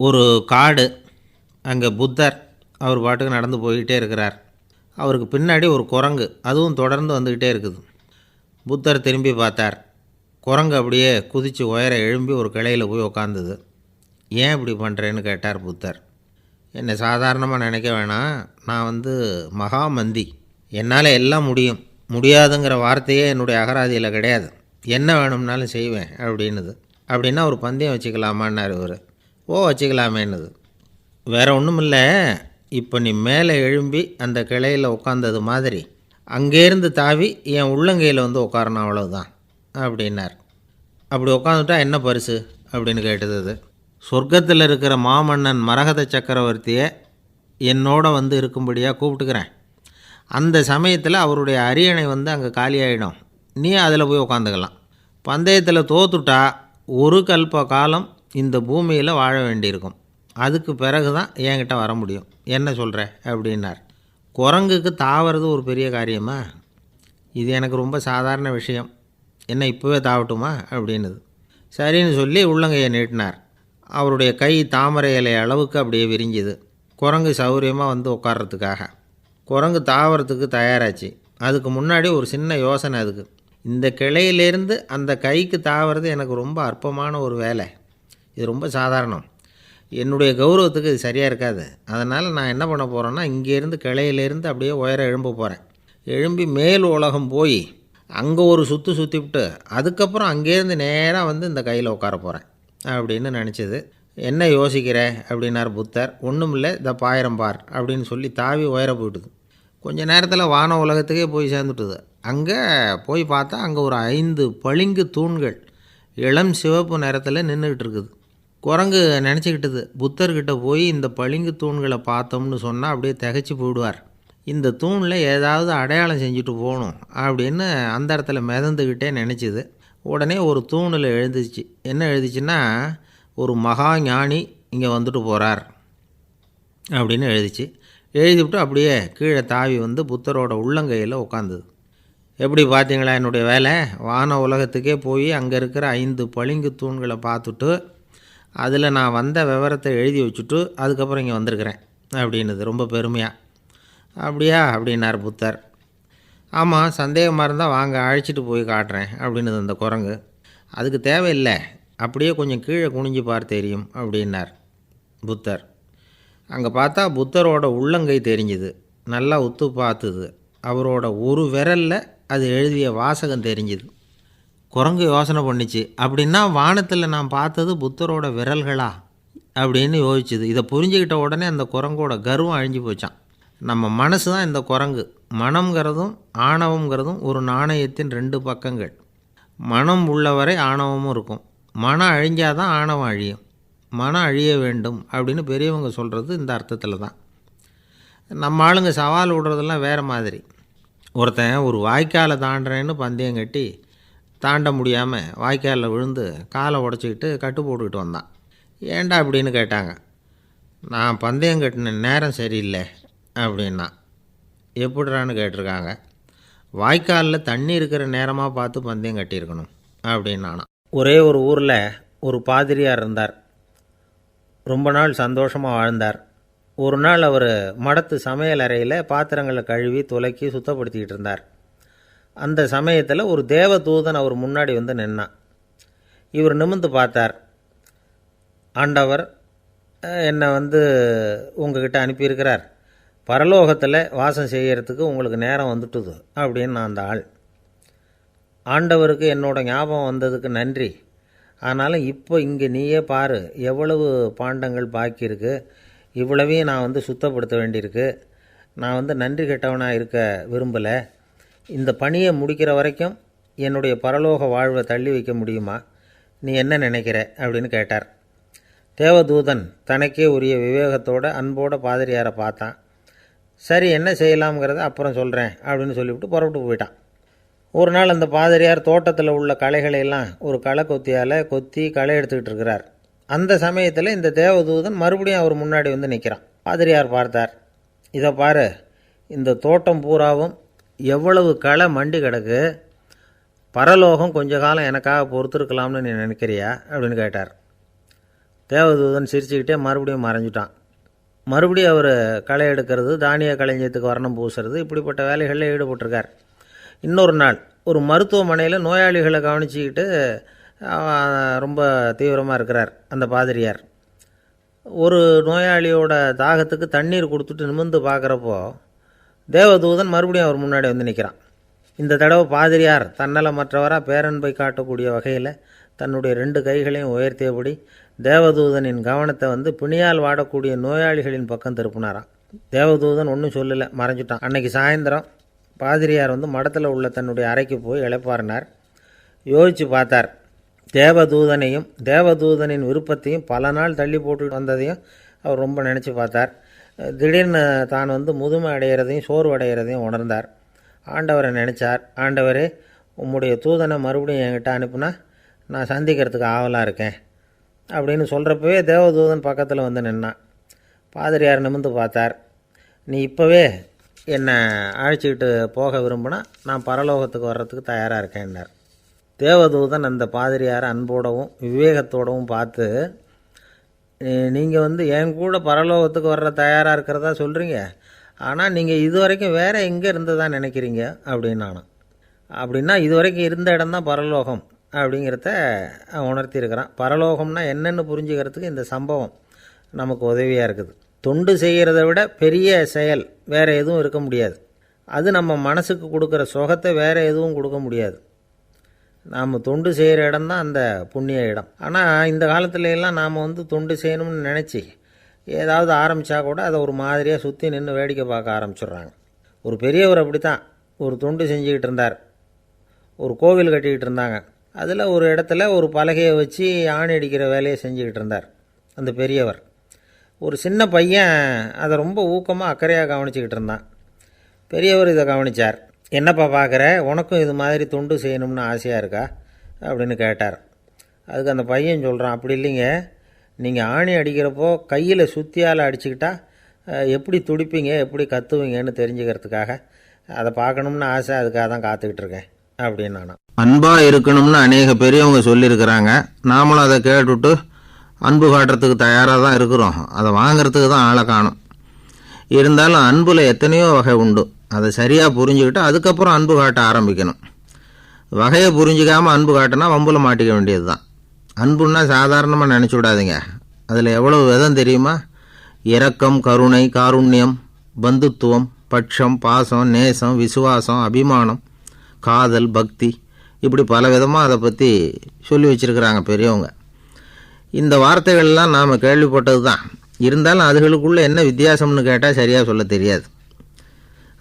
ஒரு காடு. அங்கே புத்தர் அவர் பாட்டுக்கு நடந்து போய்கிட்டே இருக்கிறார். அவருக்கு பின்னாடி ஒரு குரங்கு, அதுவும் தொடர்ந்து வந்துக்கிட்டே இருக்குது. புத்தர் திரும்பி பார்த்தார். குரங்கு அப்படியே குதித்து உயர எழும்பி ஒரு கிளையில் போய் உக்காந்துது. ஏன் இப்படி பண்ணுறேன்னு கேட்டார் புத்தர். என்னை சாதாரணமாக நினைக்க வேணாம், நான் மகாமந்தி, என்னால் எல்லாம் முடியும், முடியாதுங்கிற வார்த்தையே என்னுடைய அகராதியில் கிடையாது, என்ன வேணும்னாலும் செய்வேன் அப்படின்னுது. அப்படின்னா ஒரு பந்தயம் வச்சுக்கலாமான்னார் இவர். ஓ வச்சுக்கலாமேன்னுது. வேறு ஒன்றும் இல்லை, இப்போ நீ மேலே எழும்பி அந்த கிளையில் உட்காந்தது மாதிரி அங்கேருந்து தாவி என் உள்ளங்கையில் உட்காரணும், அவ்வளவுதான் அப்படின்னார். அப்படி உட்காந்துட்டா என்ன பரிசு அப்படின்னு கேட்டது அது. சொர்க்கத்தில் இருக்கிற மாமன்னன் மரகத சக்கரவர்த்தியை என்னோட இருக்கும்படியாக கூப்பிட்டுக்கிறேன். அந்த சமயத்தில் அவருடைய அரியணை அங்கே காலியாகிடும், நீ அதில் போய் உட்காந்துக்கலாம். பந்தயத்தில் தோத்துட்டா ஒரு கல்ப காலம் இந்த பூமியில் வாழ வேண்டியிருக்கும், அதுக்கு பிறகு தான் என்கிட்ட வர முடியும், என்ன சொல்கிற அப்படின்னார். குரங்குக்கு தாவறது ஒரு பெரிய காரியமா? இது எனக்கு ரொம்ப சாதாரண விஷயம், என்ன இப்போவே தாவட்டுமா அப்படின்னுது. சரின்னு சொல்லி உள்ளங்கையை நீட்டினார். அவருடைய கை தாமரை இலை அளவுக்கு அப்படியே விரிஞ்சுது. குரங்கு சௌகரியமாக உட்கார்றதுக்காக. குரங்கு தாவறதுக்கு தயாராச்சு. அதுக்கு முன்னாடி ஒரு சின்ன யோசனை அதுக்கு. இந்த கிளையிலேருந்து அந்த கைக்கு தாவறது எனக்கு ரொம்ப அற்பமான ஒரு வேலை, இது ரொம்ப சாதாரணம், என்னுடைய கௌரவத்துக்கு இது சரியாக இருக்காது. அதனால் நான் என்ன பண்ண போகிறேன்னா, இங்கேருந்து கிளையிலேருந்து அப்படியே உயர எழும்ப போகிறேன். எழும்பி மேல் உலகம் போய் அங்கே ஒரு சுற்றிவிட்டு அதுக்கப்புறம் அங்கேருந்து நேராக இந்த கையில் உட்கார போகிறேன் அப்படின்னு நினச்சிது. என்ன யோசிக்கிற அப்படின்னார் புத்தர். ஒன்றும் இல்லை, இந்த பாயிரம் பார் அப்படின்னு சொல்லி தாவி உயர போயிட்டுது. கொஞ்சம் நேரத்தில் வான உலகத்துக்கே போய் சேர்ந்துட்டுது. அங்கே போய் பார்த்தா அங்கே ஒரு 5 பளிங்கு தூண்கள் இளம் சிவப்பு நிறத்தில் நின்றுக்கிட்டு இருக்குது. குரங்கு நினச்சிக்கிட்டது, புத்தர்கிட்ட போய் இந்த பளிங்கு தூண்களை பார்த்தோம்னு சொன்னால் அப்படியே திகைச்சி போயிடுவார், இந்த தூணில் ஏதாவது அடையாளம் செஞ்சுட்டு போகணும் அப்படின்னு அந்த இடத்துல மிதந்துக்கிட்டே நினச்சிது. உடனே ஒரு தூணில் எழுதிச்சு. என்ன எழுதிச்சுன்னா, ஒரு மகா ஞானி இங்கே போகிறார் அப்படின்னு எழுதிச்சு. எழுதிவிட்டு அப்படியே கீழே தாவி புத்தரோட உள்ளங்கையில் உட்காந்துது. எப்படி பார்த்தீங்களா என்னுடைய வேலை? வான உலகத்துக்கே போய் அங்கே இருக்கிற 5 பளிங்கு தூண்களை பார்த்துட்டு அதில் நான் வந்த விவரத்தை எழுதி வச்சுட்டு அதுக்கப்புறம் இங்கே வந்திருக்கிறேன் அப்படின்னுது ரொம்ப பெருமையாக. அப்படியா அப்படின்னார் புத்தர். ஆமாம், சந்தேகமாக இருந்தால் வாங்க, அழைச்சிட்டு போய் காட்டுறேன் அப்படின்னுது அந்த குரங்கு. அதுக்கு தேவையில்லை, அப்படியே கொஞ்சம் கீழே குனிஞ்சு பார் தெரியும் அப்படின்னார் புத்தர். அங்கே பார்த்தா புத்தரோட உள்ளங்கை தெரிஞ்சுது. நல்லா உத்து பார்த்துது. அவரோட ஒரு விரலில் அது எழுதிய வாசகம் தெரிஞ்சுது. குரங்கு யோசனை பண்ணிச்சு, அப்படின்னா வானத்தில் நான் பார்த்தது புத்தரோட விரல்களா அப்படின்னு யோசிச்சுது. இதை புரிஞ்சுக்கிட்ட உடனே அந்த குரங்கோட கர்வம் அழிஞ்சு போச்சான். நம்ம மனசு தான் இந்த குரங்கு. மனம்ங்கிறதும் ஆணவங்கிறதும் ஒரு நாணயத்தின் 2 பக்கங்கள். மனம் உள்ளவரை ஆணவமும் இருக்கும். மனம் அழிஞ்சாதான் ஆணவம் அழியும். மனம் அழிய வேண்டும் அப்படின்னு பெரியவங்க சொல்கிறது இந்த அர்த்தத்தில் தான். நம்ம ஆளுங்க சவால் விடுறதெல்லாம் வேறு மாதிரி. ஒருத்தன் ஒரு வாய்க்காலை தாண்டுறேன்னு பந்தயம் கட்டி தாண்ட முடியாமல் வாய்க்காலில் விழுந்து காலை உடச்சிக்கிட்டு கட்டு போட்டுக்கிட்டு வந்தான். ஏன்டா அப்படின்னு கேட்டாங்க. நான் பந்தயம் கட்டின நேரம் சரியில்லை அப்படின்னா. எப்படிறான்னு கேட்டிருக்காங்க. வாய்க்காலில் தண்ணி இருக்கிற நேரமாக பார்த்து பந்தயம் கட்டியிருக்கணும் அப்படின்னானா. ஒரே ஒரு ஊரில் ஒரு பாதிரியார் இருந்தார். ரொம்ப நாள் சந்தோஷமாக வாழ்ந்தார். ஒரு நாள் அவர் மடத்து சமையல் அறையில் பாத்திரங்களை கழுவி துலக்கி சுத்தப்படுத்திக்கிட்டு இருந்தார். அந்த சமயத்தில் ஒரு தேவதூதன் அவர் முன்னாடி நின்னான். இவர் நிமிர்ந்து பார்த்தார். ஆண்டவர் என்னை உங்ககிட்ட அனுப்பியிருக்கிறார், பரலோகத்தில் வாசம் செய்கிறதுக்கு உங்களுக்கு நேரம் வந்துட்டுது அப்படின்னு நான் அந்த ஆள். ஆண்டவருக்கு என்னோட ஞாபகம் வந்ததுக்கு நன்றி. ஆனாலும் இப்போ இங்கே நீயே பாரு, எவ்வளவு பாண்டங்கள் பாக்கி இருக்குது, இவ்வளவையும் நான் சுத்தப்படுத்த வேண்டியிருக்கு. நான் நன்றி கெட்டவனாக இருக்க விரும்பலை. இந்த பணியை முடிக்கிற வரைக்கும் என்னுடைய பரலோக வாழ்வை தள்ளி வைக்க முடியுமா? நீ என்ன நினைக்கிற அப்படின்னு கேட்டார். தேவதூதன் தனக்கே உரிய விவேகத்தோட அன்போட பாதிரியாரை பார்த்தான். சரி, என்ன செய்யலாம்ங்கிறத அப்புறம் சொல்கிறேன் அப்படின்னு சொல்லிவிட்டு புறப்பட்டு போயிட்டான். ஒரு நாள் அந்த பாதிரியார் தோட்டத்தில் உள்ள களைகளையெல்லாம் ஒரு களை கொத்தியால் கொத்தி களை எடுத்துக்கிட்டு இருக்கிறார். அந்த சமயத்தில் இந்த தேவதூதன் மறுபடியும் அவர் முன்னாடி நிற்கிறான். பாதிரியார் பார்த்தார். இதை பாரு, இந்த தோட்டம் பூராவும் எவ்வளவு களை மண்டி கிடக்கு, பரலோகம் கொஞ்ச காலம் எனக்காக பொறுத்திருக்கலாம்னு நீ நினைக்கிறியா அப்படின்னு கேட்டார். தேவதூதன் சிரிச்சுக்கிட்டே மறுபடியும் மறைஞ்சிட்டான். மறுபடியும் அவர் களை எடுக்கிறது, தானிய களஞ்சியத்துக்கு வர்ணம் பூசுறது, இப்படிப்பட்ட வேலைகளில் ஈடுபட்டிருக்கார். இன்னொரு நாள் ஒரு மருத்துவமனையில் நோயாளிகளை கவனிச்சிக்கிட்டு ரொம்ப தீவிரமாக இருக்கிறார் அந்த பாதிரியார். ஒரு நோயாளியோட தாகத்துக்கு தண்ணீர் கொடுத்துட்டு நிமிர்ந்து பார்க்குறப்போ தேவதூதன் மறுபடியும் அவர் முன்னாடி வந்து நிற்கிறான். இந்த தடவை பாதிரியார் தன்னலமற்றவராக பேரன்பை காட்டக்கூடிய வகையில் தன்னுடைய 2 கைகளையும் உயர்த்தியபடி தேவதூதனின் கவனத்தை பிணியால் வாடக்கூடிய நோயாளிகளின் பக்கம் திருப்பினாராம். தேவதூதன் ஒன்றும் சொல்லலை, மறைஞ்சிட்டான். அன்னைக்கு சாயந்தரம் பாதிரியார் மடத்தில் உள்ள தன்னுடைய அறைக்கு போய் இளைப்பாறினார். யோசித்து பார்த்தார். தேவதூதனையும் தேவதூதனின் விருப்பத்தையும் பல நாள் தள்ளி போட்டு வந்ததையும் அவர் ரொம்ப நினச்சி பார்த்தார். திடீர்னு தான் முதுமை அடைகிறதையும் சோர்வு அடைகிறதையும் உணர்ந்தார். ஆண்டவரை நினச்சார். ஆண்டவரே, உம்முடைய தூதனை மறுபடியும் என்கிட்ட அனுப்புனா நான் சந்திக்கிறதுக்கு ஆவலாக இருக்கேன் அப்படின்னு சொல்கிறப்பவே தேவதூதன் பக்கத்தில் நின்னான். பாதிரியார் நிமிர்ந்து பார்த்தார். நீ இப்போவே என்னை அழைச்சிக்கிட்டு போக விரும்பினா நான் பரலோகத்துக்கு வர்றதுக்கு தயாராக இருக்கேன்னார். தேவதூதன் அந்த பாதிரியாரை அன்போடவும் விவேகத்தோடவும் பார்த்து, நீங்கள் என் கூட பரலோகத்துக்கு வர்ற தயாராக இருக்கிறதா சொல்கிறீங்க, ஆனால் நீங்கள் இது வரைக்கும் வேறு எங்கே இருந்ததான் நினைக்கிறீங்க அப்படின்னானோ. அப்படின்னா இது வரைக்கும் இருந்த இடம்தான் பரலோகம் அப்படிங்கிறத உணர்த்தியிருக்கிறான். பரலோகம்னா என்னென்னு புரிஞ்சுக்கிறதுக்கு இந்த சம்பவம் நமக்கு உதவியாக இருக்குது. தொண்டு செய்கிறத விட பெரிய செயல் வேறு எதுவும் இருக்க முடியாது. அது நம்ம மனசுக்கு கொடுக்குற சுகத்தை வேறு எதுவும் கொடுக்க முடியாது. நாம் தொண்டு செய்கிற இடம்தான் அந்த புண்ணிய இடம். ஆனால் இந்த காலத்துல எல்லாம் நாம் தொண்டு செய்யணும்னு நினச்சி ஏதாவது ஆரம்பித்தா கூட அதை ஒரு மாதிரியாக சுற்றி நின்று வேடிக்கை பார்க்க ஆரம்பிச்சிடுறாங்க. ஒரு பெரியவர் அப்படி தான் ஒரு தொண்டு செஞ்சுக்கிட்டு இருந்தார். ஒரு கோவில் கட்டிக்கிட்டு இருந்தாங்க. அதில் ஒரு இடத்துல ஒரு பலகையை வச்சு ஆணி அடிக்கிற வேலையை செஞ்சுக்கிட்டு இருந்தார் அந்த பெரியவர். ஒரு சின்ன பையன் அதை ரொம்ப ஊக்கமாக அக்கறையாக கவனிச்சிக்கிட்டு இருந்தான். பெரியவர் இதை கவனித்தார். என்னப்பா பார்க்குற, உனக்கும் இது மாதிரி தொண்டு செய்யணும்னு ஆசையாக இருக்கா அப்படின்னு கேட்டார். அதுக்கு அந்த பையன் சொல்கிறான், அப்படி இல்லைங்க, நீங்கள் ஆணி அடிக்கிறப்போ கையில் சுத்தியால் அடிச்சுக்கிட்டா எப்படி துடிப்பீங்க, எப்படி கத்துவீங்கன்னு தெரிஞ்சுக்கிறதுக்காக அதை பார்க்கணும்னு ஆசை, அதுக்காக தான் காத்துக்கிட்டு இருக்கேன் அப்படின்னு நான். அன்பாக இருக்கணும்னு அநேக பெரியவங்க சொல்லியிருக்கிறாங்க. நாமளும் அதை கேட்டுவிட்டு அன்பு காட்டுறதுக்கு தயாராக தான் இருக்கிறோம். அதை வாங்கிறதுக்கு தான் ஆளை காணும். இருந்தாலும் அன்பில் எத்தனையோ வகை உண்டு. அதை சரியாக புரிஞ்சுக்கிட்டு அதுக்கப்புறம் அன்பு காட்ட ஆரம்பிக்கணும். வகையை புரிஞ்சிக்காமல் அன்பு காட்டினா வம்புல மாட்டிக்க வேண்டியது தான். அன்புன்னா சாதாரணமாக நினச்சி விடாதீங்க. அதில் எவ்வளோ விதம் தெரியுமா? இரக்கம், கருணை, காருண்யம், பந்துத்துவம், பட்சம், பாசம், நேசம், விசுவாசம், அபிமானம், காதல், பக்தி, இப்படி பல விதமாக அதை பற்றி சொல்லி வச்சுருக்கிறாங்க பெரியவங்க. இந்த வார்த்தைகள்லாம் நாம் கேள்விப்பட்டது தான். இருந்தாலும் அதுகளுக்குள்ளே என்ன வித்தியாசம்னு கேட்டால் சரியாக சொல்ல தெரியாது.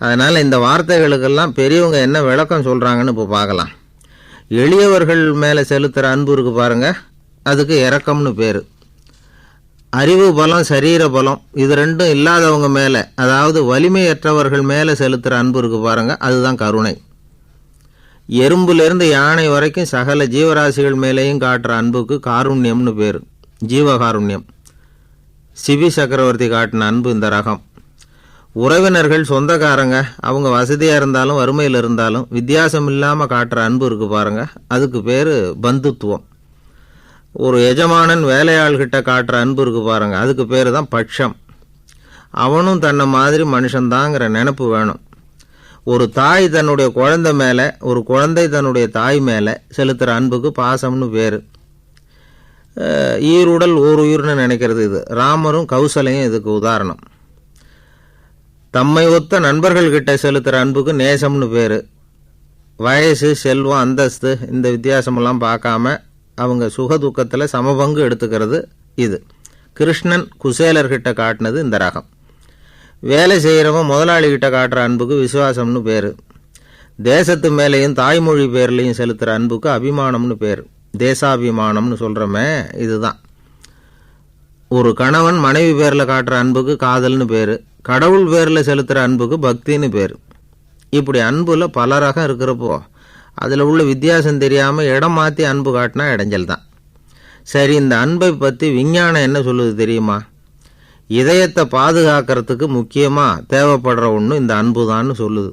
அதனால் இந்த வார்த்தைகளுக்கெல்லாம் பெரியவங்க என்ன விளக்கம் சொல்கிறாங்கன்னு இப்போ பார்க்கலாம். எளியவர்கள் மேலே செலுத்துகிற அன்பு இருக்குது பாருங்கள், அதுக்கு இரக்கம்னு பேர். அறிவு பலம், சரீர பலம், இது ரெண்டும் இல்லாதவங்க மேலே, அதாவது வலிமையற்றவர்கள் மேலே செலுத்துகிற அன்பு இருக்குது பாருங்கள், அதுதான் கருணை. எறும்புலேருந்து யானை வரைக்கும் சகல ஜீவராசிகள் மேலேயும் காட்டுற அன்புக்கு காருண்யம்னு பேர், ஜீவகாருண்யம். சிவி சக்கரவர்த்தி காட்டின அன்பு இந்த ரகம். உறவினர்கள், சொந்தக்காரங்க, அவங்க வசதியாக இருந்தாலும் வறுமையில் இருந்தாலும் வித்தியாசம் இல்லாமல் காட்டுற அன்பு இருக்குது பாருங்க, அதுக்கு பேர் பந்துத்துவம். ஒரு எஜமானன் வேலையாள்கிட்ட காட்டுற அன்பு இருக்குது பாருங்க, அதுக்கு பேர் தான் பட்சம். அவனும் தன்னை மாதிரி மனுஷன்தாங்கிற நினப்பு வேணும். ஒரு தாய் தன்னுடைய குழந்தை மேலே, ஒரு குழந்தை தன்னுடைய தாய் மேலே செலுத்துகிற அன்புக்கு பாசம்னு பேர். ஈருடல் ஓர் உயிர்னு நினைக்கிறது இது. ராமரும் கௌசலையும் இதுக்கு உதாரணம். தம்மை ஒத்த நண்பர்கள்கிட்ட செலுத்துகிற அன்புக்கு நேசம்னு பேர். வயசு, செல்வம், அந்தஸ்து, இந்த வித்தியாசமெல்லாம் பார்க்காம அவங்க சுகதுக்கத்தில் சமபங்கு எடுத்துக்கிறது இது. கிருஷ்ணன் குசேலர்கிட்ட காட்டினது இந்த ரகம். வேலை செய்கிறவன் முதலாளிகிட்ட காட்டுற அன்புக்கு விசுவாசம்னு பேர். தேசத்து மேலேயும் தாய்மொழி பேர்லையும் செலுத்துகிற அன்புக்கு அபிமானம்னு பேர். தேசாபிமானம்னு சொல்கிறோமே, இதுதான். ஒரு கணவன் மனைவி பேரில் காட்டுற அன்புக்கு காதல்னு பேர். கடவுள் பேரில் செலுத்துகிற அன்புக்கு பக்தின்னு பேர். இப்படி அன்புல பல ரகம் இருக்கிறப்போ அதில் உள்ள வித்தியாசம் தெரியாமல் இடம் மாற்றி அன்பு காட்டினா இடைஞ்சல் தான். சரி, இந்த அன்பை பற்றி விஞ்ஞானம் என்ன சொல்லுது தெரியுமா? இதயத்தை பாதுகாக்கிறதுக்கு முக்கியமாக தேவைப்படுற ஒன்று இந்த அன்பு தான்னு சொல்லுது.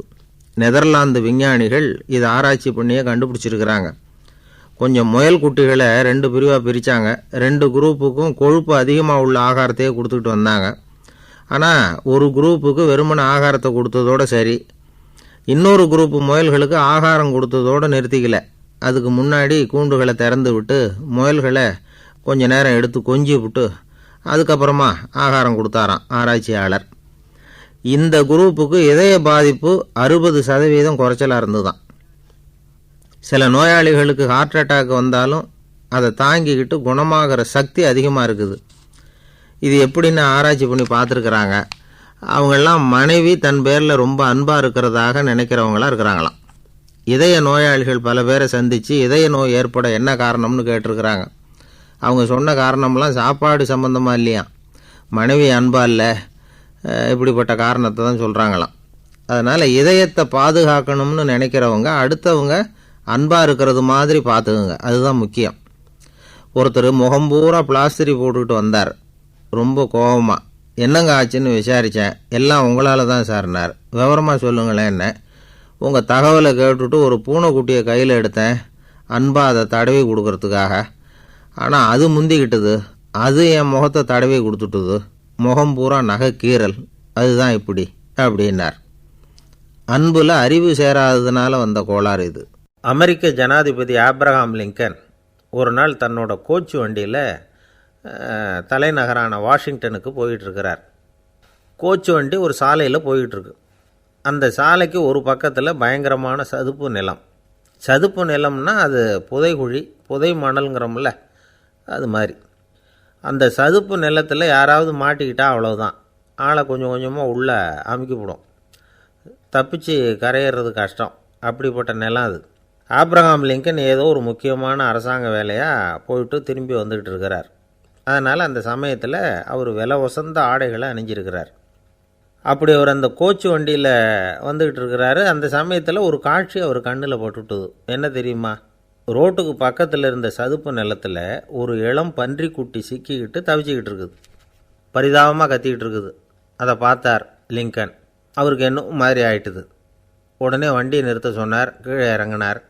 நெதர்லாந்து விஞ்ஞானிகள் இதை ஆராய்ச்சி பண்ணியே கண்டுபிடிச்சிருக்கிறாங்க. கொஞ்சம் முயல் குட்டிகளை 2 பிரிவாக பிரித்தாங்க. 2 குரூப்புக்கும் கொழுப்பு அதிகமாக உள்ள ஆகாரத்தையே கொடுத்துக்கிட்டு வந்தாங்க. ஆனால் ஒரு குரூப்புக்கு வெறுமன ஆகாரத்தை கொடுத்ததோடு சரி, இன்னொரு குரூப்பு முயல்களுக்கு ஆகாரம் கொடுத்ததோடு நிறுத்திக்கல. அதுக்கு முன்னாடி கூண்டுகளை திறந்து விட்டு முயல்களை கொஞ்ச நேரம் எடுத்து கொஞ்சி விட்டு அதுக்கப்புறமா ஆகாரம் கொடுத்தாராம் ஆராய்ச்சியாளர். இந்த குரூப்புக்கு இதய பாதிப்பு 60% குறைச்சலாக இருந்துதான். சில நோயாளிகளுக்கு ஹார்ட் அட்டாக் வந்தாலும் அதை தாங்கிக்கிட்டு குணமாகிற சக்தி அதிகமாக இருக்குது. இது எப்படின்னு ஆராய்ச்சி பண்ணி பார்த்துருக்குறாங்க. அவங்கெல்லாம் மனைவி தன் பேரில் ரொம்ப அன்பாக இருக்கிறதாக நினைக்கிறவங்களாம் இருக்கிறாங்களாம். இதய நோயாளிகள் பல பேரை சந்தித்து இதய நோய் ஏற்பட என்ன காரணம்னு கேட்டிருக்கிறாங்க. அவங்க சொன்ன காரணம்லாம் சாப்பாடு சம்மந்தமாக இல்லையா, மனைவி அன்பா இல்லை, இப்படிப்பட்ட காரணத்தை தான் சொல்கிறாங்களாம். அதனால் இதயத்தை பாதுகாக்கணும்னு நினைக்கிறவங்க அடுத்தவங்க அன்பாக இருக்கிறது மாதிரி பார்த்துக்குங்க, அதுதான் முக்கியம். ஒருத்தர் முகம் பூரா பிளாஸ்டரி போட்டுக்கிட்டு வந்தார். ரொம்ப கோபமாக, என்னங்க ஆச்சுன்னு விசாரித்தேன். எல்லாம் உங்களால் தான் சார்னார். விவரமாக சொல்லுங்களேன். என்ன உங்கள் தகவலை கேட்டுட்டு ஒரு பூனைக்குட்டியை கையில் எடுத்தேன், அன்பாக அதை தடவி கொடுக்கறதுக்காக. ஆனால் அது முந்திக்கிட்டது, அது என் முகத்தை தடவி கொடுத்துட்டுது, முகம் பூரா நகை கீறல், அதுதான் இப்படி அப்படின்னார். அன்புல அறிவு சேராததுனால வந்த கோளாறு இது. அமெரிக்க ஜனாதிபதி ஆப்ரஹாம் லிங்கன் ஒரு நாள் தன்னோட கோச்சு வண்டியில் தலைநகரான வாஷிங்டனுக்கு போயிட்டுருக்கிறார். கோச்சு வண்டி ஒரு சாலையில் போயிட்டுருக்கு. அந்த சாலைக்கு ஒரு பக்கத்தில் பயங்கரமான சதுப்பு நிலம். சதுப்பு நிலம்னா அது புதைகுழி, புதை மணலுங்கிறோம்ல, அது மாதிரி. அந்த சதுப்பு நிலத்தில் யாராவது மாட்டிக்கிட்டால் அவ்வளோதான், ஆளை கொஞ்சம் கொஞ்சமாக உள்ளே அமுக்கிவிடும், தப்பிச்சு கரையிறது கஷ்டம். அப்படிப்பட்ட நிலம் அது. ஆப்ரஹாம் லிங்கன் ஏதோ ஒரு முக்கியமான அரசாங்க வேலையாக போயிட்டு திரும்பி வந்துக்கிட்டு இருக்கிறார். அதனால் அந்த சமயத்தில் அவர் விலை உசந்த ஆடைகளை அணிஞ்சிருக்கிறார். அப்படி அவர் அந்த கோச்சு வண்டியில் வந்துக்கிட்டு இருக்கிறாரு. அந்த சமயத்தில் ஒரு காட்சி அவர் கண்ணில் பட்டுட்டுது. என்ன தெரியுமா? ரோட்டுக்கு பக்கத்தில் இருந்த சதுப்பு நிலத்தில் ஒரு இளம் பன்றிக்குட்டி சிக்கிக்கிட்டு தவிச்சிக்கிட்டு இருக்குது, பரிதாபமாக கத்திக்கிட்டு இருக்குது. அதை பார்த்தார் லிங்கன். அவருக்கு என்ன மாதிரி ஆயிட்டுது. உடனே வண்டியை நிறுத்த சொன்னார். கீழே இறங்கினார்.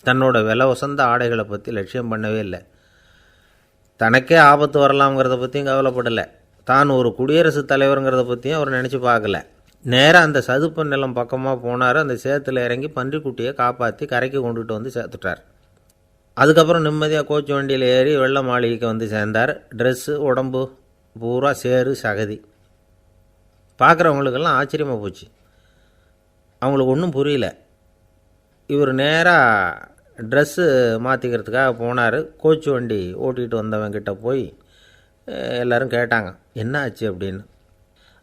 தன்னோட விலை உசந்த ஆடைகளை பற்றி லட்சியம் பண்ணவே இல்லை. தனக்கே ஆபத்து வரலாம்ங்கிறத பற்றியும் கவலைப்படலை. தான் ஒரு குடியரசுத் தலைவருங்கிறத பற்றியும் அவர் நினச்சி பார்க்கல. நேராக அந்த சதுப்பு நிலம் பக்கமாக போனார். அந்த சேத்துல இறங்கி பன்றிக்குட்டியை காப்பாற்றி கரைக்கு கொண்டுகிட்டு வந்து சேர்த்துட்டார். அதுக்கப்புறம் நிம்மதியாக கோச்சு வண்டியில் ஏறி வெள்ளை மாளிகைக்கு வந்து சேர்ந்தார். ட்ரெஸ்ஸு உடம்பு பூரா சேறு சகதி. பார்க்குறவங்களுக்கெல்லாம் ஆச்சரியமாக போச்சு. அவங்களுக்கு ஒன்றும் புரியல. இவர் நேராக ட்ரெஸ்ஸு மாற்றிக்கிறதுக்காக போனார். கோச்சு வண்டி ஓட்டிகிட்டு வந்தவங்கிட்ட போய் எல்லோரும் கேட்டாங்க என்ன ஆச்சு அப்படின்னு.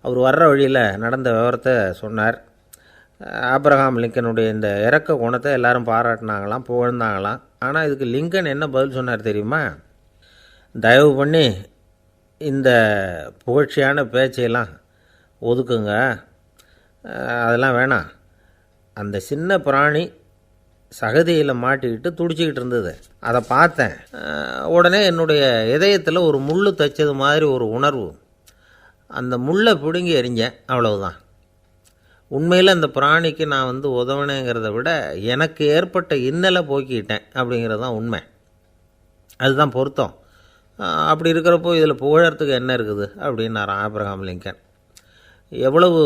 அவர் வர்ற வழியில் நடந்த விவரத்தை சொன்னார். ஆப்ரஹாம் லிங்கனுடைய இந்த இறக்க குணத்தை எல்லாரும் பாராட்டினாங்களாம், புகழ்ந்தாங்களாம். ஆனால் இதுக்கு லிங்கன் என்ன பதில் சொன்னார் தெரியுமா? தயவு பண்ணி இந்த புகழ்ச்சியான பேச்சையெல்லாம் ஒதுக்குங்க, அதெல்லாம் வேணாம். அந்த சின்ன பிராணி சகதியில் மாட்டிக்கிட்டு துடிச்சிக்கிட்டு இருந்தது, அதை பார்த்தேன். உடனே என்னுடைய இதயத்தில் ஒரு முள் தைச்சது மாதிரி ஒரு உணர்வு. அந்த முள்ளை பிடுங்கி எறிஞ்சேன், அவ்வளவுதான். உண்மையில் அந்த பிராணிக்கு நான் உதவினேங்கிறத விட எனக்கு ஏற்பட்ட இன்னலை போக்கிக்கிட்டேன் அப்படிங்கிறது தான் உண்மை. அதுதான் பொருத்தம். அப்படி இருக்கிறப்போ இதில் புகழறதுக்கு என்ன இருக்குது அப்படின்னாராம் ஆப்ரஹாம் லிங்கன். எவ்வளவு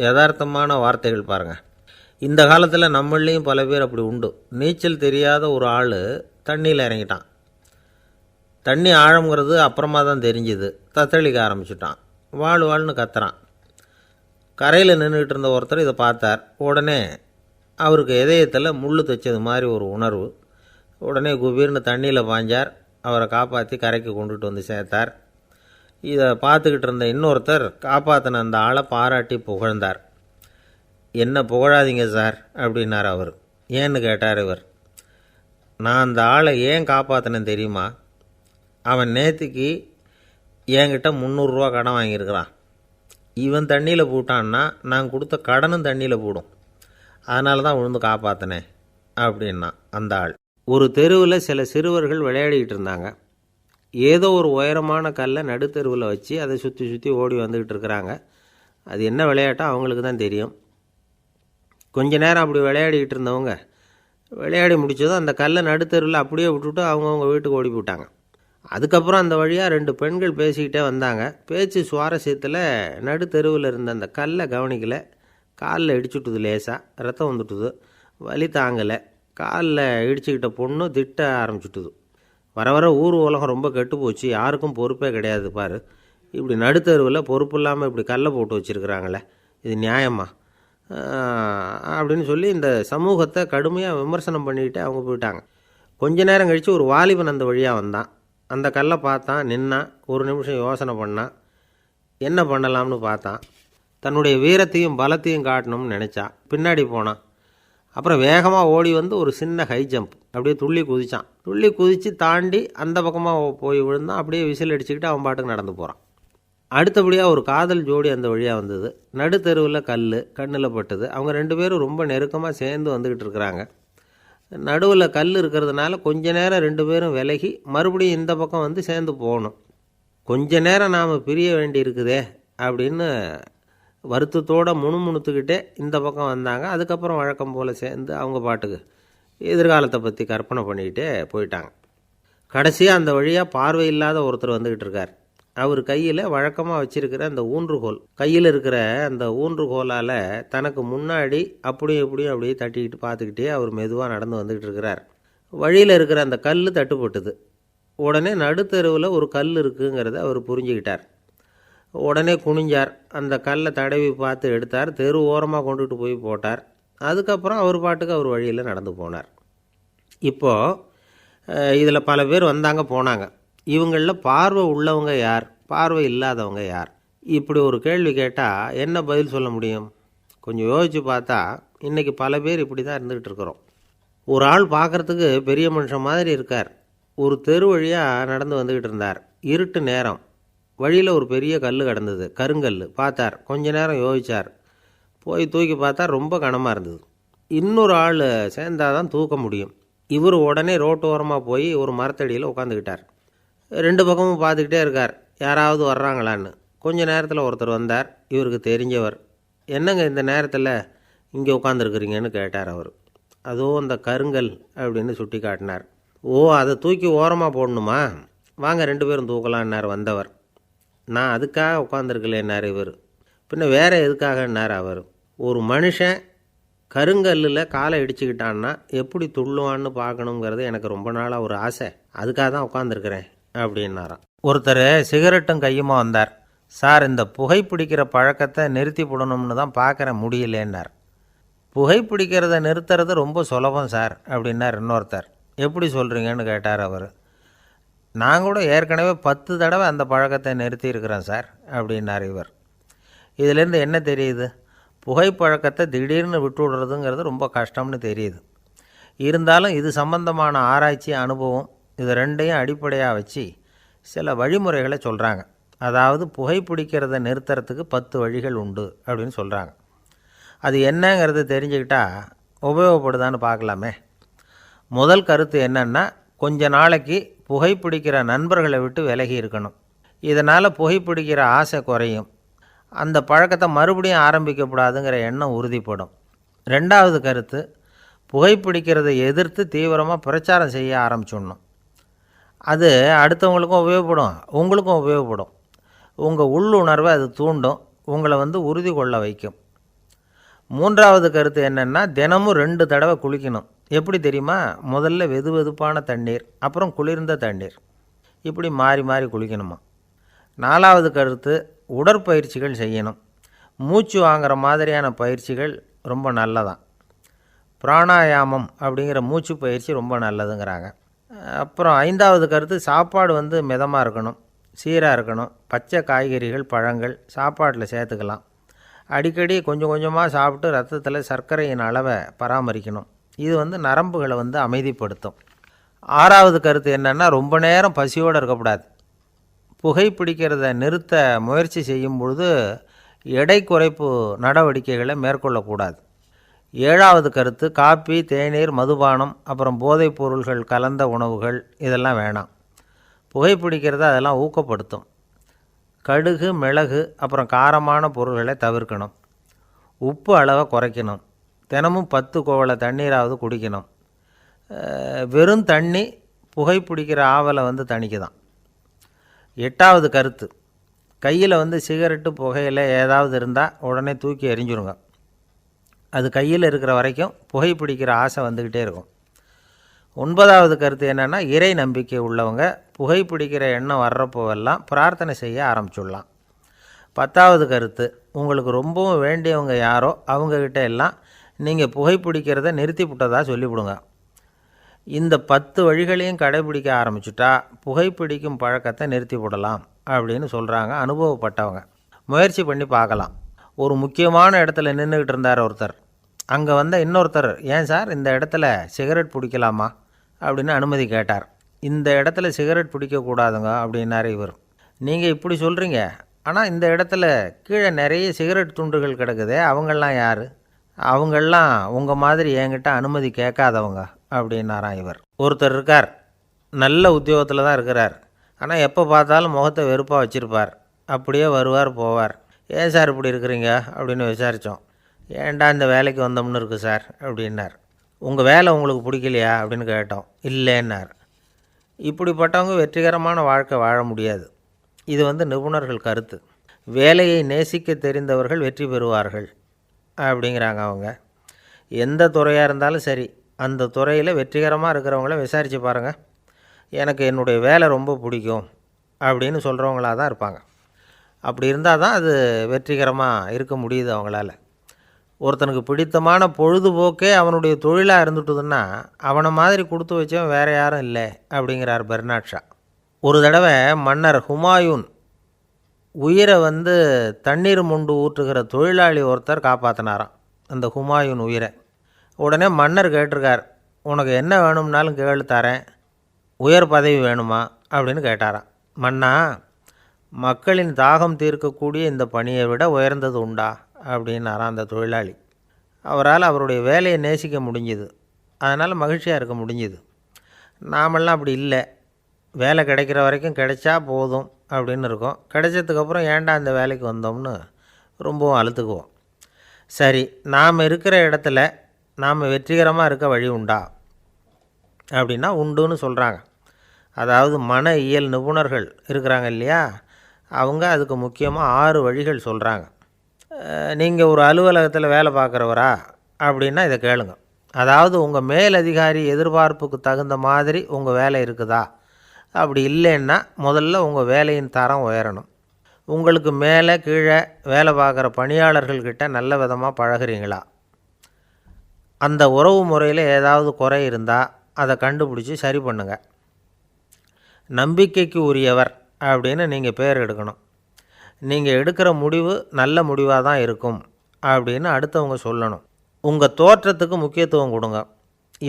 யதார்த்தமான வார்த்தைகள் பாருங்கள். இந்த காலத்தில் நம்மளையும் பல பேர் அப்படி உண்டு. நீச்சல் தெரியாத ஒரு ஆள் தண்ணியில் இறங்கிட்டான். தண்ணி ஆழம்ங்கிறது அப்புறமா தான் தெரிஞ்சுது. தத்தளிக்க ஆரம்பிச்சிட்டான். வாழ்னு கத்துறான். கரையில் நின்றுக்கிட்டு இருந்த ஒருத்தர் இதை பார்த்தார். உடனே அவருக்கு இதயத்தில் முள் தைச்சது மாதிரி ஒரு உணர்வு. உடனே குபீர்னு தண்ணியில் பாய்ஞ்சார். அவரை காப்பாற்றி கரைக்கு கொண்டுட்டு வந்து சேர்த்தார். இதை பார்த்துக்கிட்டு இருந்த இன்னொருத்தர் காப்பாற்றின அந்த ஆளை பாராட்டி புகழ்ந்தார். என்ன புகழாதீங்க சார் அப்படின்னார் அவர். ஏன்னு கேட்டார் இவர். நான் அந்த ஆளை ஏன் காப்பாற்றினேன் தெரியுமா? அவன் நேற்றுக்கு என்கிட்ட 300 ரூபா கடன் வாங்கியிருக்கிறான். இவன் தண்ணியில் போட்டான்னா நான் கொடுத்த கடனும் தண்ணியில் போடும். அதனால தான் விழுந்து காப்பாற்றினேன் அப்படின்னா அந்த ஆள். ஒரு தெருவில் சில சிறுவர்கள் விளையாடிக்கிட்டு இருந்தாங்க. ஏதோ ஒரு உயரமான கல்லை நடுத்தெருவில் வச்சு அதை சுற்றி சுற்றி ஓடி வந்துக்கிட்டு இருக்கிறாங்க. அது என்ன விளையாட்டோ அவங்களுக்கு தான் தெரியும். கொஞ்ச நேரம் அப்படி விளையாடிக்கிட்டு இருந்தவங்க விளையாடி முடித்ததும் அந்த கல்லை நடுத்தெருவில் அப்படியே விட்டுட்டு அவங்கவுங்க வீட்டுக்கு ஓடி போட்டாங்க. அதுக்கப்புறம் அந்த வழியாக 2 பெண்கள் பேசிக்கிட்டே வந்தாங்க. பேச்சு சுவாரஸ்யத்தில் நடுத்தெருவில் இருந்த அந்த கல்லை கவனிக்கலை. காலில் இடிச்சுட்டுது, லேசாக ரத்தம் வந்துட்டுது, வலி தாங்கலை. காலில் இடிச்சுக்கிட்ட பொண்ணு திட்ட ஆரம்பிச்சுட்டுது. வர வர ஊர் உலகம் ரொம்ப கெட்டு போச்சு, யாருக்கும் பொறுப்பே கிடையாது பாரு, இப்படி நடுத்தெருவில் பொறுப்பு இல்லாமல் இப்படி கல்லை போட்டு வச்சுருக்குறாங்களே, இது நியாயமா அப்படின்னு சொல்லி இந்த சமூகத்தை கடுமையாக விமர்சனம் பண்ணிக்கிட்டு அவங்க போயிட்டாங்க. கொஞ்ச நேரம் கழித்து ஒரு வாலிபன் அந்த வழியாக வந்தான். அந்த கல்லை பார்த்தான், நின்னான், ஒரு நிமிஷம் யோசனை பண்ணான், என்ன பண்ணலாம்னு பார்த்தான். தன்னுடைய வீரத்தையும் பலத்தையும் காட்டணும்னு நினச்சான். பின்னாடி போனான். அப்புறம் வேகமாக ஓடி வந்து ஒரு சின்ன ஹை ஜம்ப் அப்படியே துள்ளி குதித்தான். துள்ளி குதித்து தாண்டி அந்த பக்கமாக போய் விழுந்தான். அப்படியே விசில் அடிச்சுக்கிட்டு அவன் பாட்டுக்கு நடந்து போகிறான். அடுத்தபடியாக ஒரு காதல் ஜோடி அந்த வழியாக வந்தது. நடுத்தெருவில் கல் கண்ணில் பட்டது. அவங்க 2 பேரும் ரொம்ப நெருக்கமாக சேர்ந்து வந்துக்கிட்டு இருக்கிறாங்க. நடுவில் கல் இருக்கிறதுனால கொஞ்ச நேரம் 2 பேரும் விலகி மறுபடியும் இந்த பக்கம் வந்து சேர்ந்து போகணும். கொஞ்ச நேரம் நாம் பிரிய வேண்டி இருக்குதே அப்படின்னு வருத்தத்தோடு முணுமுணுத்துக்கிட்டே இந்த பக்கம் வந்தாங்க. அதுக்கப்புறம் வழக்கம் போல் சேர்ந்து அவங்க பாட்டுக்கு எதிர்காலத்தை பற்றி கற்பனை பண்ணிக்கிட்டே போயிட்டாங்க. கடைசியாக அந்த வழியாக பார்வை இல்லாத ஒருத்தர் வந்துக்கிட்டு இருக்கார். அவர் கையில் வழக்கமாக வச்சுருக்கிற அந்த ஊன்றுகோல், கையில் இருக்கிற அந்த ஊன்றுகோலால் தனக்கு முன்னாடி அப்படியும் இப்படியும் அப்படியே தட்டிக்கிட்டு பார்த்துக்கிட்டே அவர் மெதுவாக நடந்து வந்துக்கிட்டு இருக்கிறார். வழியில் இருக்கிற அந்த கல் தட்டுப்பட்டுது. உடனே நடுத்தெருவில் ஒரு கல் இருக்குங்கிறத அவர் புரிஞ்சுக்கிட்டார். உடனே குனிஞ்சார், அந்த கல்லை தடவி பார்த்து எடுத்தார், தெரு ஓரமாக கொண்டுகிட்டு போய் போட்டார். அதுக்கப்புறம் அவர் பாட்டுக்கு அவர் வழியில் நடந்து போனார். இப்போது இதில் பல பேர் வந்தாங்க போனாங்க. இவங்களில் பார்வை உள்ளவங்க யார், பார்வை இல்லாதவங்க யார்? இப்படி ஒரு கேள்வி கேட்டால் என்ன பதில் சொல்ல முடியும்? கொஞ்சம் யோசித்து பார்த்தா இன்றைக்கி பல பேர் இப்படி தான் இருந்துக்கிட்டு இருக்கிறோம். ஒரு ஆள் பார்க்குறதுக்கு பெரிய மனுஷன் மாதிரி இருக்கார். ஒரு தெரு வழியாக நடந்து வந்துக்கிட்டு இருந்தார். இருட்டு நேரம். வழியில் ஒரு பெரிய கல் கிடந்தது, கருங்கல். பார்த்தார், கொஞ்ச நேரம் யோசித்தார். போய் தூக்கி பார்த்தா ரொம்ப கனமாக இருந்தது. இன்னொரு ஆள் சேர்ந்தால் தான் தூக்க முடியும். இவர் உடனே ரோட்டு ஓரமாக போய் ஒரு மரத்தடியில் உட்காந்துக்கிட்டார். 2 பக்கமும் பார்த்துக்கிட்டே இருக்கார், யாராவது வர்றாங்களான்னு. கொஞ்ச நேரத்தில் ஒருத்தர் வந்தார், இவருக்கு தெரிஞ்சவர். என்னங்க இந்த நேரத்தில் இங்கே உட்காந்துருக்குறீங்கன்னு கேட்டார் அவர். அதோ அந்த கருங்கல் அப்படின்னு சுட்டி காட்டினார். ஓ, அதை தூக்கி ஓரமாக போடணுமா? வாங்க 2 பேரும் தூக்கலான்னார் வந்தவர். நான் அதுக்காக உட்காந்துருக்கலேன்னார் இவர். பின்ன வேறு எதுக்காகன்னார் அவர். ஒரு மனுஷன் கருங்கல்லில் காலை இடிச்சுக்கிட்டான்னா எப்படி துள்ளுவான்னு பார்க்கணுங்கிறது எனக்கு ரொம்ப நாளாக ஒரு ஆசை, அதுக்காக தான் உட்காந்துருக்கிறேன் அப்படின்னாராம். ஒருத்தர் சிகரெட்டும் கையுமா வந்தார். சார், இந்த புகைப்பிடிக்கிற பழக்கத்தை நிறுத்தி போடணும்னு தான் பார்க்குறேன், முடியலேன்னார். புகைப்பிடிக்கிறத நிறுத்துறது ரொம்ப சுலபம் சார் அப்படின்னார் இன்னொருத்தர். எப்படி சொல்கிறீங்கன்னு கேட்டார் அவர். நான் கூட ஏற்கனவே 10 தடவை அந்த பழக்கத்தை நிறுத்தி இருக்கிறேன் சார் அப்படின்னார் இவர். இதிலேருந்து என்ன தெரியுது? புகைப்பழக்கத்தை திடீர்னு விட்டு விடுறதுங்கிறது ரொம்ப கஷ்டம்னு தெரியுது. இருந்தாலும் இது சம்பந்தமான ஆராய்ச்சி, அனுபவம், இது 2ஐயும் அடிப்படையாக வச்சு சில வழிமுறைகளை சொல்கிறாங்க. அதாவது புகைப்பிடிக்கிறத நிறுத்துறதுக்கு 10 வழிகள் உண்டு அப்படின்னு சொல்கிறாங்க. அது என்னங்கிறது தெரிஞ்சுக்கிட்டால் உபயோகப்படுதான்னு பார்க்கலாமே. முதல் கருத்து என்னென்னா, கொஞ்ச நாளைக்கு புகைப்பிடிக்கிற நண்பர்களை விட்டு விலகி இருக்கணும். இதனால் புகைப்பிடிக்கிற ஆசை குறையும். அந்த பழக்கத்தை மறுபடியும் ஆரம்பிக்கக்கூடாதுங்கிற எண்ணம் உறுதிப்படும். 2வது கருத்து, புகைப்பிடிக்கிறதை எதிர்த்து தீவிரமாக பிரச்சாரம் செய்ய ஆரம்பிச்சிடணும். அது அடுத்தவங்களுக்கும் உபயோகப்படும், உங்களுக்கும் உபயோகப்படும். உங்கள் உள்ளுணர்வை அது தூண்டும், உங்களை உறுதி கொள்ள வைக்கும். 3வது கருத்து என்னென்னா, தினமும் 2 தடவை குளிக்கணும். எப்படி தெரியுமா? முதல்ல வெது வெதுப்பான தண்ணீர், அப்புறம் குளிர்ந்த தண்ணீர், இப்படி மாறி மாறி குளிக்கணுமா. 4வது கருத்து, உடற்பயிற்சிகள் செய்யணும். மூச்சு வாங்குகிற மாதிரியான பயிற்சிகள் ரொம்ப நல்லதான். பிராணாயாமம் அப்படிங்கிற மூச்சு பயிற்சி ரொம்ப நல்லதுங்கிறாங்க. அப்புறம் 5வது கருத்து, சாப்பாடு மிதமாக இருக்கணும், சீராக இருக்கணும். பச்சை காய்கறிகள், பழங்கள் சாப்பாட்டில் சேர்த்துக்கலாம். அடிக்கடி கொஞ்சம் கொஞ்சமாக சாப்பிட்டு ரத்தத்தில் சர்க்கரையின் அளவை பராமரிக்கணும். இது நரம்புகளை அமைதிப்படுத்தும். 6வது கருத்து என்னென்னா, ரொம்ப நேரம் பசியோடு இருக்கக்கூடாது. புகைப்பிடிக்கிறத நிறுத்த முயற்சி செய்யும் பொழுது எடை குறைப்பு நடவடிக்கைகளை மேற்கொள்ளக்கூடாது. 7வது கருத்து, காப்பி, தேநீர், மதுபானம், அப்புறம் போதைப் பொருள்கள் கலந்த உணவுகள் இதெல்லாம் வேணாம். புகைப்பிடிக்கிறத அதெல்லாம் ஊக்கப்படுத்தும். கடுகு, மிளகு, அப்புறம் காரமான பொருள்களை தவிர்க்கணும். உப்பு அளவை குறைக்கணும். தினமும் 10 குவளை தண்ணீராவது குடிக்கணும். வெறும் தண்ணி புகைப்பிடிக்கிற ஆவலை வந்து தணிக்குதான். 8வது கருத்து, கையில் வந்து சிகரெட்டு புகையில் ஏதாவது இருந்தால் உடனே தூக்கி எறிஞ்சிருங்க. அது கையில் இருக்கிற வரைக்கும் புகைப்பிடிக்கிற ஆசை வந்துக்கிட்டே இருக்கும். 9வது கருத்து என்னென்னா, இறை நம்பிக்கை உள்ளவங்க புகைப்பிடிக்கிற எண்ணம் வர்றப்போவெல்லாம் பிரார்த்தனை செய்ய ஆரம்பிச்சுடலாம். 10வது கருத்து, உங்களுக்கு ரொம்பவும் வேண்டியவங்க யாரோ அவங்கக்கிட்ட எல்லாம் நீங்கள் புகைப்பிடிக்கிறத நிறுத்தி விட்டதாக சொல்லிவிடுங்க. இந்த 10 வழிகளையும் கடைபிடிக்க ஆரம்பிச்சுட்டா புகைப்பிடிக்கும் பழக்கத்தை நிறுத்தி விடலாம் அப்படின்னு சொல்கிறாங்க அனுபவப்பட்டவங்க. முயற்சி பண்ணி பார்க்கலாம். ஒரு முக்கியமான இடத்துல நின்றுக்கிட்டு இருந்தார் ஒருத்தர். அங்கே வந்த இன்னொருத்தர், ஏன் சார் இந்த இடத்துல சிகரெட் பிடிக்கலாமா அப்படின்னு அனுமதி கேட்டார். இந்த இடத்துல சிகரெட் பிடிக்கக்கூடாதுங்க அப்படின்னாரு இவர். நீங்கள் இப்படி சொல்கிறீங்க, ஆனால் இந்த இடத்துல கீழே நிறைய சிகரெட் துண்டுகள் கிடக்குதே, அவங்கெல்லாம் யார்? அவங்கெல்லாம் உங்கள் மாதிரி என்கிட்ட அனுமதி கேட்காதவங்க அப்படின்னாராம் இவர். ஒருத்தர் இருக்கார், நல்ல உத்தியோகத்தில் தான் இருக்கிறார், ஆனால் எப்போ பார்த்தாலும் முகத்தை வெறுப்பாக வச்சுருப்பார். அப்படியே வருவார் போவார். ஏன் சார் இப்படி இருக்கிறீங்க அப்படின்னு விசாரித்தோம். ஏன்டா இந்த வேலைக்கு வந்தோம்னு இருக்குது சார் அப்படின்னார். உங்கள் வேலை உங்களுக்கு பிடிக்கலையா அப்படின்னு கேட்டோம். இல்லைன்னார். இப்படிப்பட்டவங்க வெற்றிகரமான வாழ்க்கை வாழ முடியாது. இது வந்து நிபுணர்கள் கருத்து. வேலையை நேசிக்க தெரிந்தவர்கள் வெற்றி பெறுவார்கள் அப்படிங்கிறாங்க அவங்க. எந்த துறையாக இருந்தாலும் சரி, அந்த துறையில் வெற்றிகரமாக இருக்கிறவங்கள விசாரித்து பாருங்கள். எனக்கு என்னுடைய வேலை ரொம்ப பிடிக்கும் அப்படின்னு சொல்கிறவங்களாக தான் இருப்பாங்க. அப்படி இருந்தால் தான் அது வெற்றிகரமாக இருக்க முடியுது அவங்களால. ஒருத்தனுக்கு பிடித்தமான பொழுதுபோக்கே அவனுடைய தொழிலாக இருந்துட்டுதுன்னா அவனை மாதிரி கொடுத்து வச்சவன் வேறு யாரும் இல்லை அப்படிங்கிறார் பெர்னாட் ஷா. ஒரு தடவை மன்னர் ஹுமாயூன் உயிரை வந்து தண்ணீர் மொண்டு ஊற்றுகிற தொழிலாளி ஒருத்தர் காப்பாற்றினாராம் அந்த ஹுமாயூன் உயிரை. உடனே மன்னர் கேட்டிருக்கார், உனக்கு என்ன வேணும்னாலும் கேளு தரேன், உயர் பதவி வேணுமா அப்படின்னு கேட்டாராம். மன்னா, மக்களின் தாகம் தீர்க்கக்கூடிய இந்த பணியை விட உயர்ந்தது உண்டா அப்படின்னாராம் அந்த தொழிலாளி. அவரால் அவருடைய வேலையை நேசிக்க முடிஞ்சுது, அதனால் மகிழ்ச்சியாக இருக்க முடிஞ்சுது. நாமெல்லாம் அப்படி இல்லை. வேலை கிடைக்கிற வரைக்கும் கிடைச்சா போதும் அப்படின்னு இருக்கோம். கிடைச்சதுக்கப்புறம் ஏன்டா இந்த வேலைக்கு வந்தோம்னு ரொம்பவும் அழுத்துக்குவோம். சரி, நாம் இருக்கிற இடத்துல நாம் வெற்றிகரமாக இருக்க வழி உண்டா அப்படின்னா உண்டுன்னு சொல்கிறாங்க. அதாவது மன இயல் நிபுணர்கள் இருக்கிறாங்க இல்லையா, அவங்க அதுக்கு முக்கியமாக 6 வழிகள் சொல்கிறாங்க. நீங்கள் ஒரு அலுவலகத்தில் வேலை பார்க்குறவரா அப்படின்னா இதை கேளுங்க. அதாவது உங்கள் மேலதிகாரி எதிர்பார்ப்புக்கு தகுந்த மாதிரி உங்கள் வேலை இருக்குதா? அப்படி இல்லைன்னா முதல்ல உங்கள் வேலையின் தரம் உயரணும். உங்களுக்கு மேலே கீழே வேலை பார்க்குற பணியாளர்கள்கிட்ட நல்ல விதமாக பழகிறீங்களா? அந்த உறவு முறையில் ஏதாவது குறை இருந்தால் அதை கண்டுபிடிச்சி சரி பண்ணுங்கள். நம்பிக்கைக்கு உரியவர் அப்படின்னு நீங்கள் பேர் எடுக்கணும். நீங்கள் எடுக்கிற முடிவு நல்ல முடிவாக தான் இருக்கும் அப்படின்னு அடுத்தவங்க சொல்லணும். உங்கள் தோற்றத்துக்கு முக்கியத்துவம் கொடுங்க.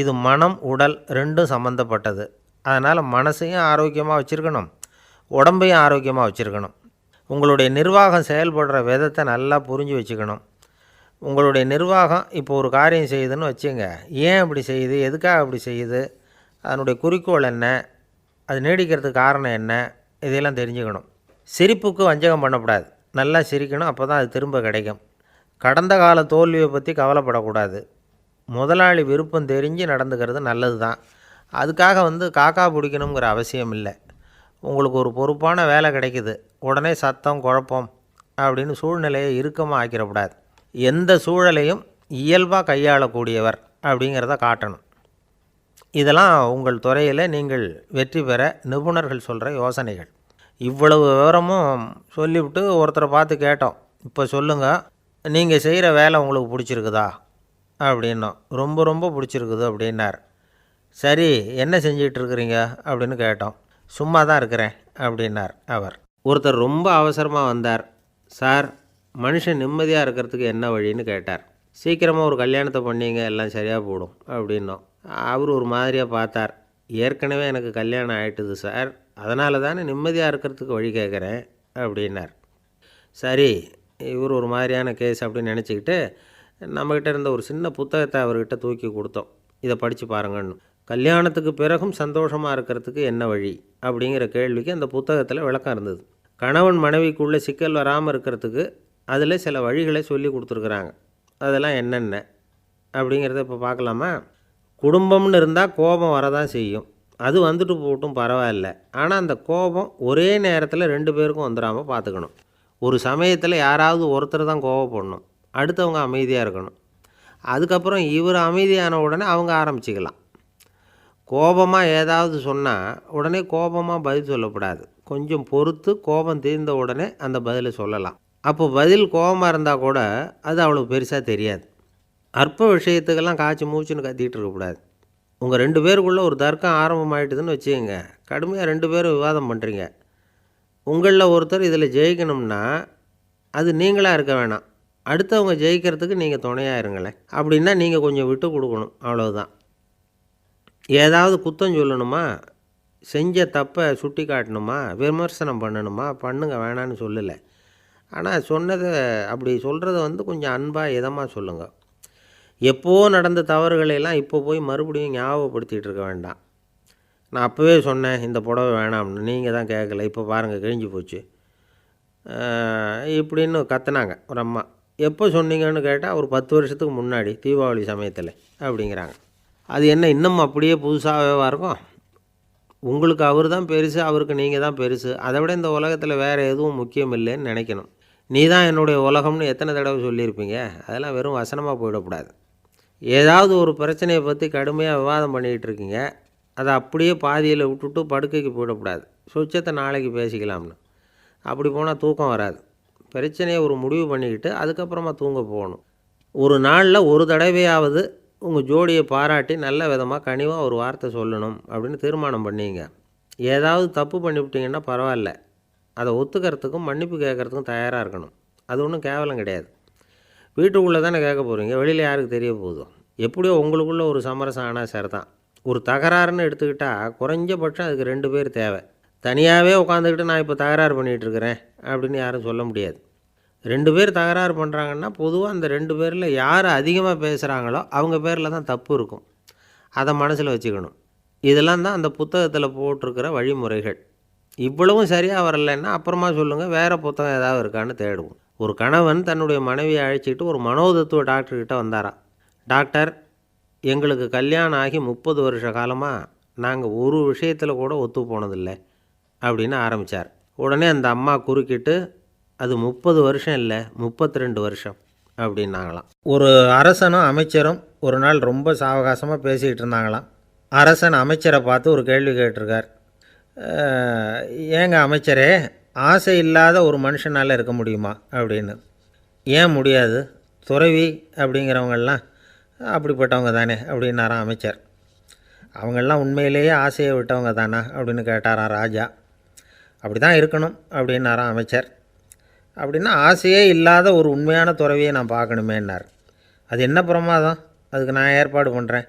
இது மனம் உடல் ரெண்டும் சம்மந்தப்பட்டது. அதனால் மனசையும் ஆரோக்கியமாக வச்சுருக்கணும், உடம்பையும் ஆரோக்கியமாக வச்சுருக்கணும். உங்களுடைய நிர்வாகம் செயல்படுற விதத்தை நல்லா புரிஞ்சு வச்சுக்கணும். உங்களுடைய நிர்வாகம் இப்போ ஒரு காரியம் செய்யுதுன்னு வச்சுங்க, ஏன் அப்படி செய்யுது, எதுக்காக அப்படி செய்யுது, அதனுடைய குறிக்கோள் என்ன, அது நீடிக்கிறதுக்கு காரணம் என்ன, இதையெல்லாம் தெரிஞ்சுக்கணும். சிரிப்புக்கு வஞ்சகம் பண்ணக்கூடாது. நல்லா சிரிக்கணும், அப்போ தான் அது திரும்ப கிடைக்கும். கடந்த கால தோல்வியை பற்றி கவலைப்படக்கூடாது. முதலாளி விருப்பம் தெரிஞ்சு நடந்துக்கிறது நல்லது தான். அதுக்காக வந்து காக்கா பிடிக்கணுங்கிற அவசியம் இல்லை. உங்களுக்கு ஒரு பொறுப்பான வேலை கிடைக்குது, உடனே சத்தம் குழப்பம் அப்படின்னு சூழ்நிலையை இறுக்கமாக ஆக்கிடக்கூடாது. எந்த சூழலையும் இயல்பாக கையாளக்கூடியவர் அப்படிங்கிறத காட்டணும். இதெல்லாம் உங்கள் துறையில் நீங்கள் வெற்றி பெற நிபுணர்கள் சொல்கிற யோசனைகள். இவ்வளவு விவரமும் சொல்லிவிட்டு ஒருத்தரை பார்த்து கேட்டோம், இப்போ சொல்லுங்கள், நீங்கள் செய்கிற வேலை உங்களுக்கு பிடிச்சிருக்குதா அப்படின்னோம். ரொம்ப ரொம்ப பிடிச்சிருக்குது அப்படின்னார். சரி, என்ன செஞ்சிகிட்ருக்குறீங்க அப்படின்னு கேட்டோம். சும்மா தான் இருக்கிறேன் அப்படின்னார் அவர். ஒருத்தர் ரொம்ப அவசரமாக வந்தார். சார், மனுஷன் நிம்மதியாக இருக்கிறதுக்கு என்ன வழின்னு கேட்டார். சீக்கிரமாக ஒரு கல்யாணத்தை பண்ணிங்க, எல்லாம் சரியாக போடும் அப்படின்னோம். அவர் ஒரு மாதிரியாக பார்த்தார். ஏற்கனவே எனக்கு கல்யாணம் ஆகிட்டுது சார், அதனால தானே நிம்மதியாக இருக்கிறதுக்கு வழி கேட்குறேன் அப்படின்னார். சரி, இவர் ஒரு மாதிரியான கேஸ் அப்படின்னு நினச்சிக்கிட்டு நம்மக்கிட்ட இருந்த ஒரு சின்ன புத்தகத்தை அவர்கிட்ட தூக்கி கொடுத்தோம். இதை படித்து பாருங்கன்னு. கல்யாணத்துக்கு பிறகும் சந்தோஷமாக இருக்கிறதுக்கு என்ன வழி அப்படிங்கிற கேள்விக்கு அந்த புத்தகத்தில் விளக்கம் இருந்தது. கணவன் மனைவிக்குள்ளே சிக்கல் வராமல் இருக்கிறதுக்கு அதில் சில வழிகளை சொல்லி கொடுத்துருக்குறாங்க. அதெல்லாம் என்னென்ன அப்படிங்கிறத இப்போ பார்க்கலாமா? குடும்பம்னு இருந்தால் கோபம் வரதான் செய்யும். அது வந்துட்டு போகட்டும், பரவாயில்ல. ஆனால் அந்த கோபம் ஒரே நேரத்தில் 2 பேருக்கும் வந்துடாமல் பார்த்துக்கணும். ஒரு சமயத்தில் யாராவது ஒருத்தர் தான் கோபப்படணும், அடுத்தவங்க அமைதியாக இருக்கணும். அதுக்கப்புறம் இவர் அமைதியான உடனே அவங்க ஆரம்பிச்சிக்கலாம். கோபமாக ஏதாவது சொன்னால் உடனே கோபமாக பதில் சொல்லக்கூடாது. கொஞ்சம் பொறுத்து கோபம் தீர்ந்த உடனே அந்த பதிலை சொல்லலாம். அப்போ பதில் கோபமாக இருந்தால் கூட அது அவ்வளோ பெருசாக தெரியாது. அற்ப விஷயத்துக்கெல்லாம் காய்ச்சி மூச்சுன்னு கத்திகிட்டு இருக்கக்கூடாது. உங்கள் 2 பேருக்குள்ளே ஒரு தர்க்கம் ஆரம்பமாயிட்டுதுன்னு வச்சுக்கோங்க. கடுமையாக 2 பேரும் விவாதம் பண்ணுறீங்க. உங்களில் ஒருத்தர் இதில் ஜெயிக்கணும்னா அது நீங்களாக இருக்க வேணாம், அடுத்தவங்க ஜெயிக்கிறதுக்கு நீங்கள் துணையாக இருங்களேன். அப்படின்னா நீங்கள் கொஞ்சம் விட்டு கொடுக்கணும், அவ்வளவுதான். ஏதாவது குத்தம் சொல்லணுமா, செஞ்ச தப்பை சுட்டி காட்டணுமா, விமர்சனம் பண்ணணுமா, பண்ணுங்க, வேணான்னு சொல்லலை. ஆனால் சொன்னதை அப்படி சொல்கிறத கொஞ்சம் அன்பாக இதமாக சொல்லுங்கள். எப்போ நடந்த தவறுகளையெல்லாம் இப்போ போய் மறுபடியும் ஞாபகப்படுத்திகிட்டு இருக்க வேண்டாம். நான் அப்போவே சொன்னேன் இந்த புடவை வேணாம்னு, நீங்கள் தான் கேட்கல, இப்போ பாருங்கள் கிழிஞ்சு போச்சு இப்படின்னு கத்துனாங்க ஒரு அம்மா. எப்போ சொன்னீங்கன்னு கேட்டால் ஒரு 10 வருஷத்துக்கு முன்னாடி தீபாவளி சமயத்தில் அப்படிங்கிறாங்க. அது என்ன இன்னும் அப்படியே புதுசாகவே இருக்கும்? உங்களுக்கு அவர் தான் பெருசு, அவருக்கு நீங்கள் தான் பெருசு. அதை விட இந்த உலகத்தில் வேறு எதுவும் முக்கியம் இல்லைன்னு நினைக்கணும். நீ தான் என்னுடைய உலகம்னு எத்தனை தடவை சொல்லியிருப்பீங்க? அதெல்லாம் வெறும் வசனமாக போயிடக்கூடாது. ஏதாவது ஒரு பிரச்சனையை பற்றி கடுமையாக விவாதம் பண்ணிக்கிட்டு இருக்கீங்க, அதை அப்படியே பாதியில் விட்டுட்டு படுக்கைக்கு போயிடக்கூடாது. சொச்சத்தை நாளைக்கு பேசிக்கலாம்னு. அப்படி போனால் தூக்கம் வராது. பிரச்சனையை ஒரு முடிவு பண்ணிக்கிட்டு அதுக்கப்புறமா தூங்க போகணும். ஒரு நாளில் ஒரு தடவையாவது உங்கள் ஜோடியை பாராட்டி நல்ல விதமாக கனிவாக ஒரு வார்த்தை சொல்லணும் அப்படின்னு தீர்மானம் பண்ணிங்க. ஏதாவது தப்பு பண்ணிவிட்டீங்கன்னா பரவாயில்ல, அதை ஒத்துக்கிறதுக்கும் மன்னிப்பு கேட்குறதுக்கும் தயாராக இருக்கணும். அது ஒன்றும் கேவலம் கிடையாது. வீட்டுக்குள்ளே தானே கேட்க போகிறீங்க, வெளியில் யாருக்கு தெரிய போகுதோ? எப்படியோ உங்களுக்குள்ளே ஒரு சமரசம் ஆனால் சரிதான். ஒரு தகராறுன்னு எடுத்துக்கிட்டால் குறைஞ்சபட்சம் அதுக்கு 2 பேர் தேவை. தனியாகவே உட்காந்துக்கிட்டு நான் இப்போ தகராறு பண்ணிகிட்ருக்கிறேன் அப்படின்னு யாரும் சொல்ல முடியாது. 2 பேர் தகராறு பண்ணுறாங்கன்னா பொதுவாக அந்த 2 பேரில் யார் அதிகமாக பேசுகிறாங்களோ அவங்க பேரில் தான் தப்பு இருக்கும். அதை மனசில் வச்சுக்கணும். இதெல்லாம் தான் அந்த புத்தகத்தில் போட்டிருக்கிற வழிமுறைகள். இவ்வளவும் சரியாக வரலைன்னா அப்புறமா சொல்லுங்கள், வேறு புத்தகம் ஏதாவது இருக்கான்னு தேடுவோம். ஒரு கணவன் தன்னுடைய மனைவியை அழைச்சிட்டு ஒரு மனோதத்துவ டாக்டர்கிட்ட வந்தாராம். டாக்டர், எங்களுக்கு கல்யாணம் ஆகி 30 வருஷ காலமாக நாங்கள் ஒரு விஷயத்தில் கூட ஒத்து போனதில்லை அப்படின்னு ஆரம்பித்தார். உடனே அந்த அம்மா குறுக்கிட்டு, அது 30 வருஷம் இல்லை, 32 வருஷம் அப்படின்னாங்களாம். ஒரு அரசனும் அமைச்சரும் ஒரு நாள் ரொம்ப சாவகாசமாக பேசிக்கிட்டு இருந்தாங்களாம். அரசன் அமைச்சரை பார்த்து ஒரு கேள்வி கேட்டிருக்கார். ஏங்க அமைச்சரே, ஆசை இல்லாத ஒரு மனுஷனால் இருக்க முடியுமா அப்படின்னு. ஏன் முடியாது, துறவி அப்படிங்கிறவங்கெல்லாம் அப்படிப்பட்டவங்க தானே அப்படின்னாராம் அமைச்சர். அவங்கெல்லாம் உண்மையிலேயே ஆசையை விட்டவங்க தானா அப்படின்னு கேட்டாராம் ராஜா. அப்படி தான் இருக்கணும் அப்படின்னாராம் அமைச்சர். அப்படின்னா ஆசையே இல்லாத ஒரு உண்மையான துறவியை நான் பார்க்கணுமேன்னார். அது என்ன பிரமாதம், அதுக்கு நான் ஏற்பாடு பண்ணுறேன்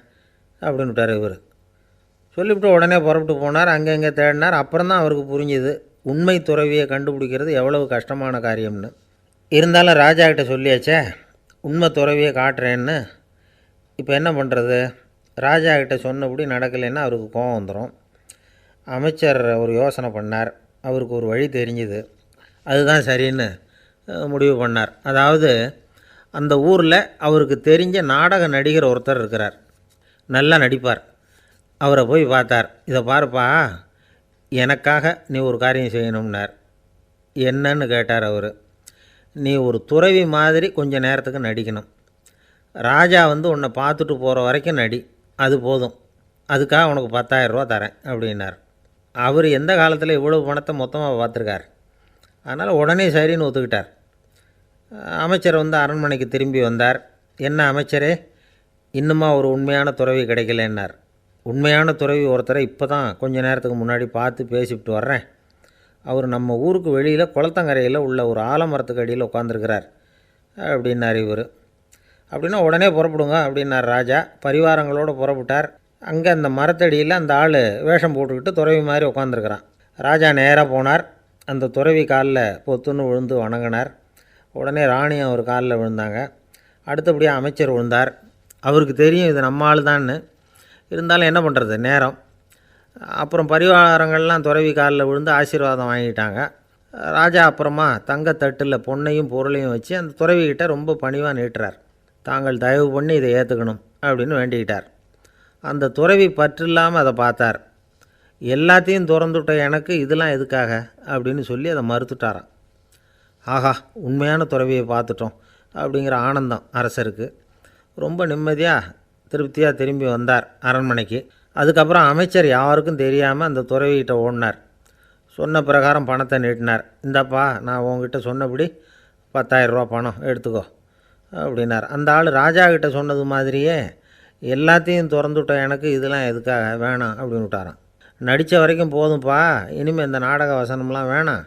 அப்படின்னு விட்டார் இவர். சொல்லிவிட்டு உடனே புறப்பட்டு போனார். அங்கங்கே தேடினார். அப்புறம் தான் அவருக்கு புரிஞ்சுது உண்மை துறவியை கண்டுபிடிக்கிறது எவ்வளவு கஷ்டமான காரியம்னு. இருந்தாலும் ராஜா கிட்ட சொல்லியாச்சே உண்மை துறவியை காட்டுறேன்னு. இப்போ என்ன பண்ணுறது? ராஜா கிட்ட சொன்னபடி நடக்கலைன்னா அவருக்கு கோபம் வந்துடும். அமைச்சர் ஒரு யோசனை பண்ணார். அவருக்கு ஒரு வழி தெரிஞ்சுது. அதுதான் சரின்னு முடிவு பண்ணார். அதாவது அந்த ஊரில் அவருக்கு தெரிஞ்ச நாடக நடிகர் ஒருத்தர் இருக்கிறார், நல்லா நடிப்பார். அவரை போய் பார்த்தார். இதை பாருப்பா, எனக்காக நீ ஒரு காரியம் செய்யணும்னார். என்னன்னு கேட்டார் அவர். நீ ஒரு துறவி மாதிரி கொஞ்சம் நேரத்துக்கு நடிக்கணும். ராஜா உன்னை பார்த்துட்டு போகிற வரைக்கும் நடி, அது போதும். அதுக்காக உனக்கு 10,000 ரூபா தரேன் அப்படின்னார். அவர் எந்த காலத்தில் இவ்வளவு பணத்தை மொத்தமாக பார்த்துருக்கார். அதனால் உடனே சரின்னு ஒத்துக்கிட்டார். அமைச்சர் அரண்மனைக்கு திரும்பி வந்தார். என்ன அமைச்சரே, இன்னுமா ஒரு உண்மையான துறவி கிடைக்கலன்னார். உண்மையான துறவி ஒருத்தரை இப்போ தான் கொஞ்ச நேரத்துக்கு முன்னாடி பார்த்து பேசிவிட்டு வர்றேன். அவர் நம்ம ஊருக்கு வெளியில் குளத்தங்கரையில் உள்ள ஒரு ஆலமரத்துக்கு அடியில் உட்காந்துருக்கிறார் அப்படின்னார் இவர். அப்படின்னா உடனே புறப்படுங்க அப்படின்னார் ராஜா. பரிவாரங்களோடு புறப்பட்டார். அங்கே அந்த மரத்தடியில் அந்த ஆள் வேஷம் போட்டுக்கிட்டு துறவி மாதிரி உட்காந்துருக்கிறான். ராஜா நேராக போனார். அந்த துறவி காலில் பொத்துன்னு விழுந்து வணங்கினார். உடனே ராணியும் அவர் காலில் விழுந்தாங்க. அடுத்தபடியாக அமைச்சர் விழுந்தார். அவருக்கு தெரியும் இது நம்ம ஆள் தான்னு. இருந்தாலும் என்ன பண்ணுறது, நேரம். அப்புறம் பரிவாரங்கள்லாம் துறவி காலில் விழுந்து ஆசீர்வாதம் வாங்கிட்டாங்க. ராஜா அப்புறமா தங்கத்தட்டில் பொன்னையும் பொருளையும் வச்சு அந்த துறவிக்கிட்ட ரொம்ப பணிவாக நீட்டுறார். தாங்கள் தயவு பண்ணி இதை ஏற்றுக்கணும் அப்படின்னு வேண்டிக்கிட்டார். அந்த துறவி பற்றில்லாமல் அதை பார்த்தார். எல்லாத்தையும் திறந்துவிட்ட எனக்கு இதெல்லாம் எதுக்காக அப்படின்னு சொல்லி அதை மறுத்துட்டாராம். ஆஹா, உண்மையான துறவியை பார்த்துட்டோம் அப்படிங்கிற ஆனந்தம் அரசருக்கு. ரொம்ப நிம்மதியாக திருப்தியாக திரும்பி வந்தார் அரண்மனைக்கு. அதுக்கப்புறம் அமைச்சர் யாருக்கும் தெரியாமல் அந்த துறவிகிட்ட ஓடினார். சொன்ன பிரகாரம் பணத்தை நீட்டினார். இந்தாப்பா, நான் உங்ககிட்ட சொன்னபடி 10,000 ரூபா பணம் எடுத்துக்கோ அப்படின்னார். அந்த ஆள் ராஜா கிட்ட சொன்னது மாதிரியே எல்லாத்தையும் திறந்துவிட்ட எனக்கு இதெல்லாம் எதுக்காக வேணாம் அப்படின்னு விட்டாராம். நடித்த வரைக்கும் போதும்ப்பா, இனிமேல் இந்த நாடக வசனம்லாம் வேணாம்,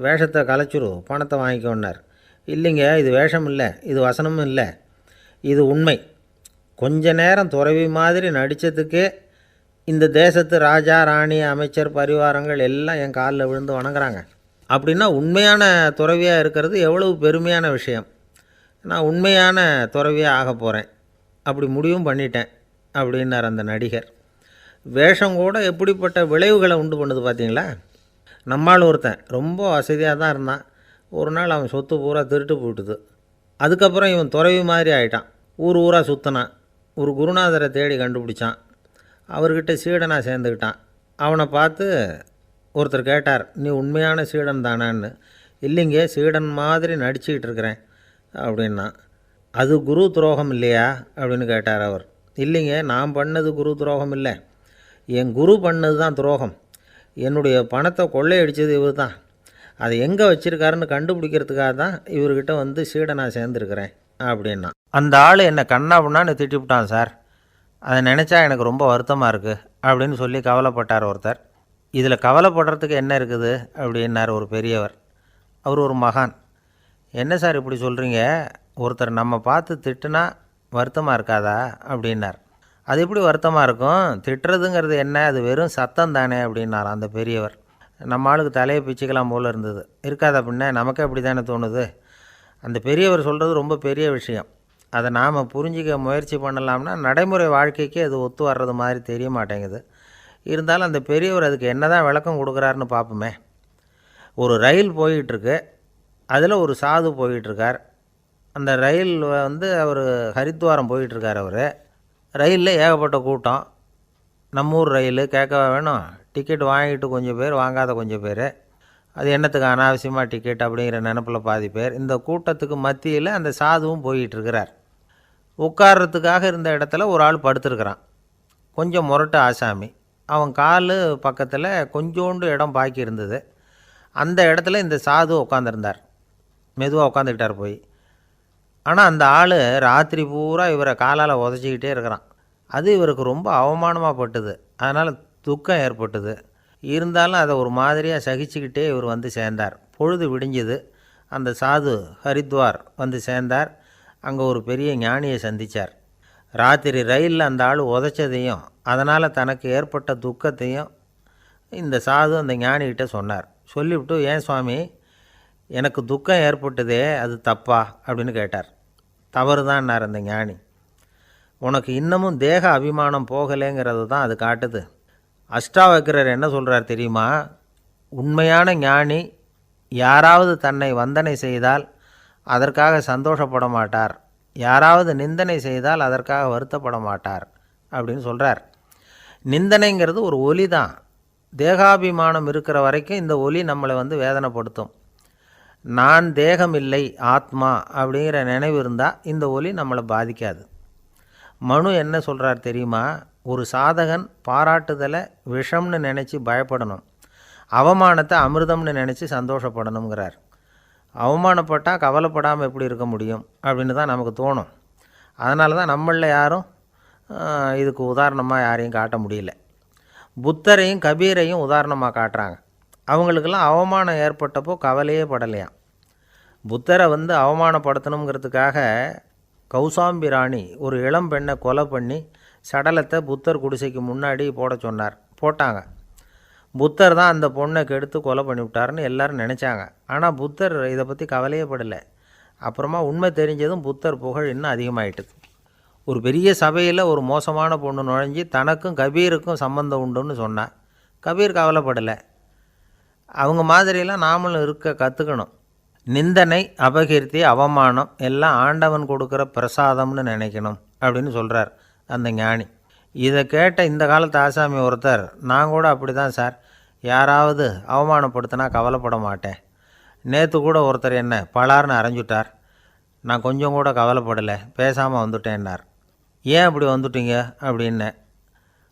வேஷத்தை கலைச்சிரு, பணத்தை வாங்கிக்கோன்னார். இல்லைங்க, இது வேஷம் இல்லை, இது வசனமும் இல்லை, இது உண்மை. கொஞ்ச நேரம் துறவி மாதிரி நடித்ததுக்கே இந்த தேசத்து ராஜா, ராணி, அமைச்சர், பரிவாரங்கள் எல்லாம் என் காலில் விழுந்து வணங்குறாங்க. அப்படின்னா உண்மையான துறவியாக இருக்கிறது எவ்வளவு பெருமையான விஷயம். நான் உண்மையான துறவியாக ஆக போகிறேன், அப்படி முடிவும் பண்ணிட்டேன் அப்படின்னார் அந்த நடிகர். வேஷம் கூட எப்படிப்பட்ட விளைவுகளை உண்டு பண்ணுது பார்த்தீங்களா. நம்மால் ஒருத்தன் ரொம்ப வசதியாக தான் இருந்தான். ஒரு நாள் அவன் சொத்து பூரா திருட்டு போயிட்டுது. அதுக்கப்புறம் இவன் துறவி மாதிரி ஆகிட்டான். ஊர் ஊராக சுற்றினான். ஒரு குருநாதரை தேடி கண்டுபிடிச்சான். அவர்கிட்ட சீடனாக சேர்ந்துக்கிட்டான். அவனை பார்த்து ஒருத்தர் கேட்டார், நீ உண்மையான சீடன் தானான்னு. இல்லைங்க, சீடன் மாதிரி நடிச்சுக்கிட்டு இருக்கிறேன் அப்படின்னா. அது குரு துரோகம் இல்லையா அப்படின்னு கேட்டார் அவர். இல்லைங்க, நான் பண்ணது குரு துரோகம் இல்லை, என் குரு பண்ணது தான் துரோகம். என்னுடைய பணத்தை கொள்ளையடித்தது இவர் தான். அதை எங்கே வச்சுருக்காருன்னு கண்டுபிடிக்கிறதுக்காக தான் இவர்கிட்ட வந்து சீடனாக சேர்ந்துருக்கிறேன் அப்படின்னா. அந்த ஆள் என்னை கண்ணாபுண்ணான்னு திட்டிவிட்டான் சார், அதை நினச்சா எனக்கு ரொம்ப வருத்தமாக இருக்குது அப்படின்னு சொல்லி கவலைப்பட்டார் ஒருத்தர். இதில் கவலைப்படுறதுக்கு என்ன இருக்குது அப்படின்னார் ஒரு பெரியவர். அவர் ஒரு மகான். என்ன சார் இப்படி சொல்கிறீங்க, ஒருத்தர் நம்ம பார்த்து திட்டுனா வருத்தமாக இருக்காதா அப்படின்னார். அது எப்படி வருத்தமாக இருக்கும், திட்டுறதுங்கிறது என்ன, அது வெறும் சத்தம் தானே அப்படின்னார் அந்த பெரியவர். நம்ம ஆளுக்கு தலையை பிச்சுக்கலாம் போல் இருந்தது. இருக்காது அப்படின்னா நமக்கே அப்படி தானே தோணுது. அந்த பெரியவர் சொல்கிறது ரொம்ப பெரிய விஷயம். அதை நாம் புரிஞ்சிக்க முயற்சி பண்ணலாம்னா நடைமுறை வாழ்க்கைக்கு அது ஒத்து வர்றது மாதிரி தெரிய மாட்டேங்குது. இருந்தாலும் அந்த பெரியவர் அதுக்கு என்ன தான் விளக்கம் கொடுக்குறாருன்னு பார்ப்போமே. ஒரு ரயில் போயிட்டுருக்கு, அதில் ஒரு சாது போயிட்டுருக்கார். அந்த ரயில் வந்து அவர் ஹரித்வாரம் போயிட்டுருக்கார். அவர் ரயிலில் ஏகப்பட்ட கூட்டம். நம்ம ஊர் ரயில் கேட்கவா வேணும், டிக்கெட் வாங்கிட்டு கொஞ்சம் பேர், வாங்காத கொஞ்சம் பேர். அது என்னத்துக்கு அனாவசியமாக டிக்கெட் அப்படிங்கிற நினப்பில் பாதி பேர். இந்த கூட்டத்துக்கு மத்தியில் அந்த சாதுவும் போயிட்டுருக்கிறார். உட்கார்றதுக்காக இருந்த இடத்துல ஒரு ஆள் படுத்துருக்கிறான். கொஞ்சம் முரட்டு ஆசாமி. அவன் கால் பக்கத்தில் கொஞ்சோண்டு இடம் பாக்கி இருந்தது. அந்த இடத்துல இந்த சாது உட்காந்துருந்தார். மெதுவாக உட்காந்துக்கிட்டார் போய். ஆனால் அந்த ஆள் ராத்திரி பூரா இவரை காலால் உதச்சிக்கிட்டே இருக்கிறான். அது இவருக்கு ரொம்ப அவமானமாக பட்டுது. அதனால் துக்கம் ஏற்பட்டுது. இருந்தாலும் அதை ஒரு மாதிரியாக சகிச்சுக்கிட்டே இவர் வந்து சேர்ந்தார். பொழுது விடிஞ்சுது. அந்த சாது ஹரித்வார் வந்து சேர்ந்தார். அங்கே ஒரு பெரிய ஞானியை சந்தித்தார். ராத்திரி ரயிலில் அந்த ஆள் உதைச்சதையும் அதனால் தனக்கு ஏற்பட்ட துக்கத்தையும் இந்த சாது அந்த ஞானிகிட்ட சொன்னார். சொல்லிவிட்டு, ஏன் சுவாமி, எனக்கு துக்கம் ஏற்பட்டதே அது தப்பா அப்படின்னு கேட்டார். தவறு தான்னார் அந்த ஞானி. உனக்கு இன்னமும் தேக அபிமானம் போகலைங்கிறது தான் அது காட்டுது. அஷ்டாவக்கிரர் என்ன சொல்கிறார் தெரியுமா, உண்மையான ஞானி யாராவது தன்னை வந்தனை செய்தால் அதற்காக சந்தோஷப்பட மாட்டார், யாராவது நிந்தனை செய்தால் அதற்காக வருத்தப்பட மாட்டார் அப்படின்னு சொல்கிறார். நிந்தனைங்கிறது ஒரு ஒலி தான். தேகாபிமானம் இருக்கிற வரைக்கும் இந்த ஒலி நம்மளை வந்து வேதனைப்படுத்தும். நான் தேகம் இல்லை, ஆத்மா அப்படிங்கிற நினைவு இருந்தால் இந்த ஒலி நம்மளை பாதிக்காது. மனு என்ன சொல்கிறார் தெரியுமா, ஒரு சாதகன் பாராட்டுதலை விஷம்னு நினச்சி பயப்படணும், அவமானத்தை அமிர்தம்னு நினச்சி சந்தோஷப்படணுங்கிறார். அவமானப்பட்டால் கவலைப்படாமல் எப்படி இருக்க முடியும் அப்படின்னு தான் நமக்கு தோணும். அதனால தான் நம்மளில் யாரும் இதுக்கு உதாரணமாக யாரையும் காட்ட முடியல. புத்தரையும் கபீரையும் உதாரணமாக காட்டுறாங்க. அவங்களுக்கெல்லாம் அவமானம் ஏற்பட்டப்போ கவலையே படலையாம். புத்தரை வந்து அவமானப்படுத்தணுங்கிறதுக்காக கௌசாம்பி ராணி ஒரு இளம் பெண்ணை கொலை பண்ணி சடலத்தை புத்தர் குடிசைக்கு முன்னாடி போட சொன்னார். போட்டாங்க. புத்தர் தான் அந்த பொண்ணை கெடுத்து கொலை பண்ணிவிட்டாருன்னு எல்லோரும் நினச்சாங்க. ஆனால் புத்தர் இதை பற்றி கவலையே படலை. அப்புறமா உண்மை தெரிஞ்சதும் புத்தர் புகழ் இன்னும் அதிகமாகிட்டுது. ஒரு பெரிய சபையில் ஒரு மோசமான பொண்ணு நுழைஞ்சி தனக்கும் கபீருக்கும் சம்பந்தம் உண்டுன்னு சொன்னான். கபீர் கவலைப்படலை. அவங்க மாதிரியெல்லாம் நாமளும் இருக்க கற்றுக்கணும். நிந்தனை, அபகீர்த்தி, அவமானம் எல்லாம் ஆண்டவன் கொடுக்குற பிரசாதம்னு நினைக்கணும் அப்படின்னு சொல்கிறார் அந்த ஞானி. இதை கேட்ட இந்த காலத்து ஆசாமி ஒருத்தர், நான் கூட அப்படி தான் சார், யாராவது அவமானப்படுத்தினா கவலைப்பட மாட்டேன். நேற்று கூட ஒருத்தர் என்ன பலார்னு அரைஞ்சுட்டார், நான் கொஞ்சம் கூட கவலைப்படலை, பேசாமல் வந்துட்டேன்னார். ஏன் அப்படி வந்துட்டீங்க அப்படின்னேன்.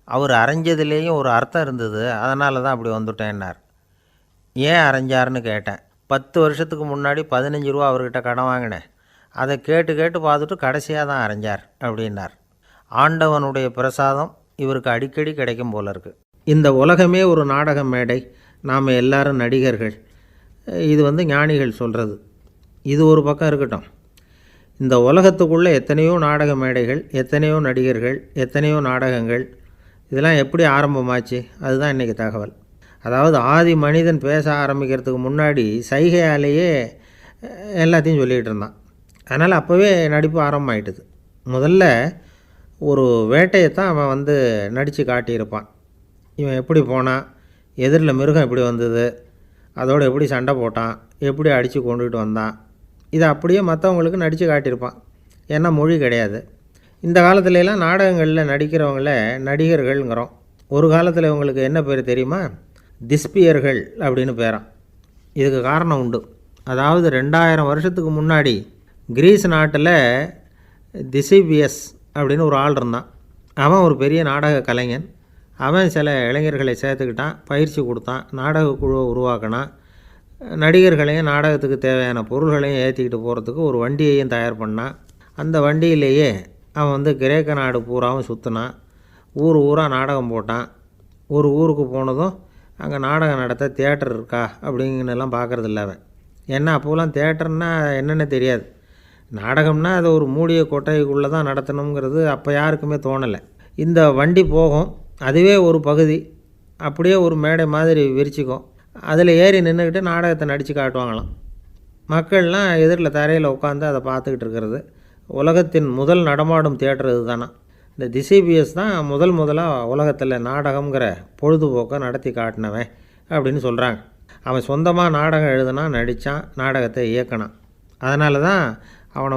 அவர் அரைஞ்சதுலேயும் ஒரு அர்த்தம் இருந்தது, அதனால தான் அப்படி வந்துட்டேன்னார். ஏன் அரைஞ்சாருன்னு கேட்டேன். 10 வருஷத்துக்கு முன்னாடி 15 ரூபா அவர்கிட்ட கடன் வாங்கினேன், அதை கேட்டு கேட்டு பார்த்துட்டு கடைசியாக தான் அரைஞ்சார் அப்படின்னார். ஆண்டவனுடைய பிரசாதம் இவருக்கு அடிக்கடி கிடைக்கும் போல இருக்குது. இந்த உலகமே ஒரு நாடக மேடை, நாம் எல்லாரும் நடிகர்கள். இது ஞானிகள் சொல்கிறது. இது ஒரு பக்கம் இருக்கட்டும். இந்த உலகத்துக்குள்ளே எத்தனையோ நாடக மேடைகள், எத்தனையோ நடிகர்கள், எத்தனையோ நாடகங்கள், இதெல்லாம் எப்படி ஆரம்பமாச்சு? அதுதான் இன்றைக்கி தகவல். அதாவது ஆதி மனிதன் பேச ஆரம்பிக்கிறதுக்கு முன்னாடி சைகையாலேயே எல்லாத்தையும் சொல்லிகிட்டு இருந்தான். அதனால் அப்போவே நடிப்பு ஆரம்பமாயிட்டுது. முதல்ல ஒரு வேட்டையைத்தான் அவன் நடித்து காட்டியிருப்பான். இவன் எப்படி போனான், எதிரில் மிருகம் எப்படி வந்தது, அதோடு எப்படி சண்டை போட்டான், எப்படி அடித்து கொண்டுகிட்டு வந்தான், இதை அப்படியே மற்றவங்களுக்கு நடித்து காட்டியிருப்பான். ஏன்னா மொழி கிடையாது. இந்த காலத்துலலாம் நாடகங்களில் நடிக்கிறவங்கள நடிகர்கள்ங்கிறோம். ஒரு காலத்தில் இவங்களுக்கு என்ன பேர் தெரியுமா? திஸ்பியர்கள் அப்படின்னு பேரான். இதுக்கு காரணம் உண்டு. அதாவது 2000 வருஷத்துக்கு முன்னாடி கிரீஸ் நாட்டில் திசிபியஸ் அப்படின்னு ஒரு ஆள் இருந்தான். அவன் ஒரு பெரிய நாடக கலைஞன். அவன் சில இளைஞர்களை சேர்த்துக்கிட்டான், பயிற்சி கொடுத்தான், நாடக குழுவை உருவாக்கினான். நடிகர்களையும் நாடகத்துக்கு தேவையான பொருள்களையும் ஏற்றிக்கிட்டு போகிறதுக்கு ஒரு வண்டியையும் தயார் பண்ணான். அந்த வண்டியிலேயே அவன் கிரேக்க நாடு பூராவும் சுற்றினான். ஊர் ஊராக நாடகம் போட்டான். ஒரு ஊருக்கு போனதும் அங்கே நாடகம் நடத்த தியேட்டர் இருக்கா அப்படிங்கன்னெல்லாம் பார்க்குறதில்ல அவன். ஏன்னா அப்போலாம் தியேட்டர்னா என்னென்ன தெரியாது. நாடகம்னா அதை ஒரு மூடிய கொட்டைக்குள்ளே தான் நடத்தணுங்கிறது அப்போ யாருக்குமே தோணலை. இந்த வண்டி போகும், அதுவே ஒரு பகுதி, அப்படியே ஒரு மேடை மாதிரி விரிச்சிக்கும். அதில் ஏறி நின்றுக்கிட்டு நாடகத்தை நடித்து காட்டுவாங்களாம். மக்கள்லாம் எதிரில் தரையில் உட்காந்து அதை பார்த்துக்கிட்டு இருக்கிறது. உலகத்தின் முதல் நடமாடும் தியேட்டர் இது தானா. இந்த திசிபியஸ் தான் முதலாக உலகத்தில் நாடகங்கிற பொழுதுபோக்கை நடத்தி காட்டினவன் அப்படின்னு சொல்கிறாங்க. அவன் சொந்தமாக நாடகம் எழுதுனான், நடித்தான், நாடகத்தை இயக்கினான். அதனால தான் அவனை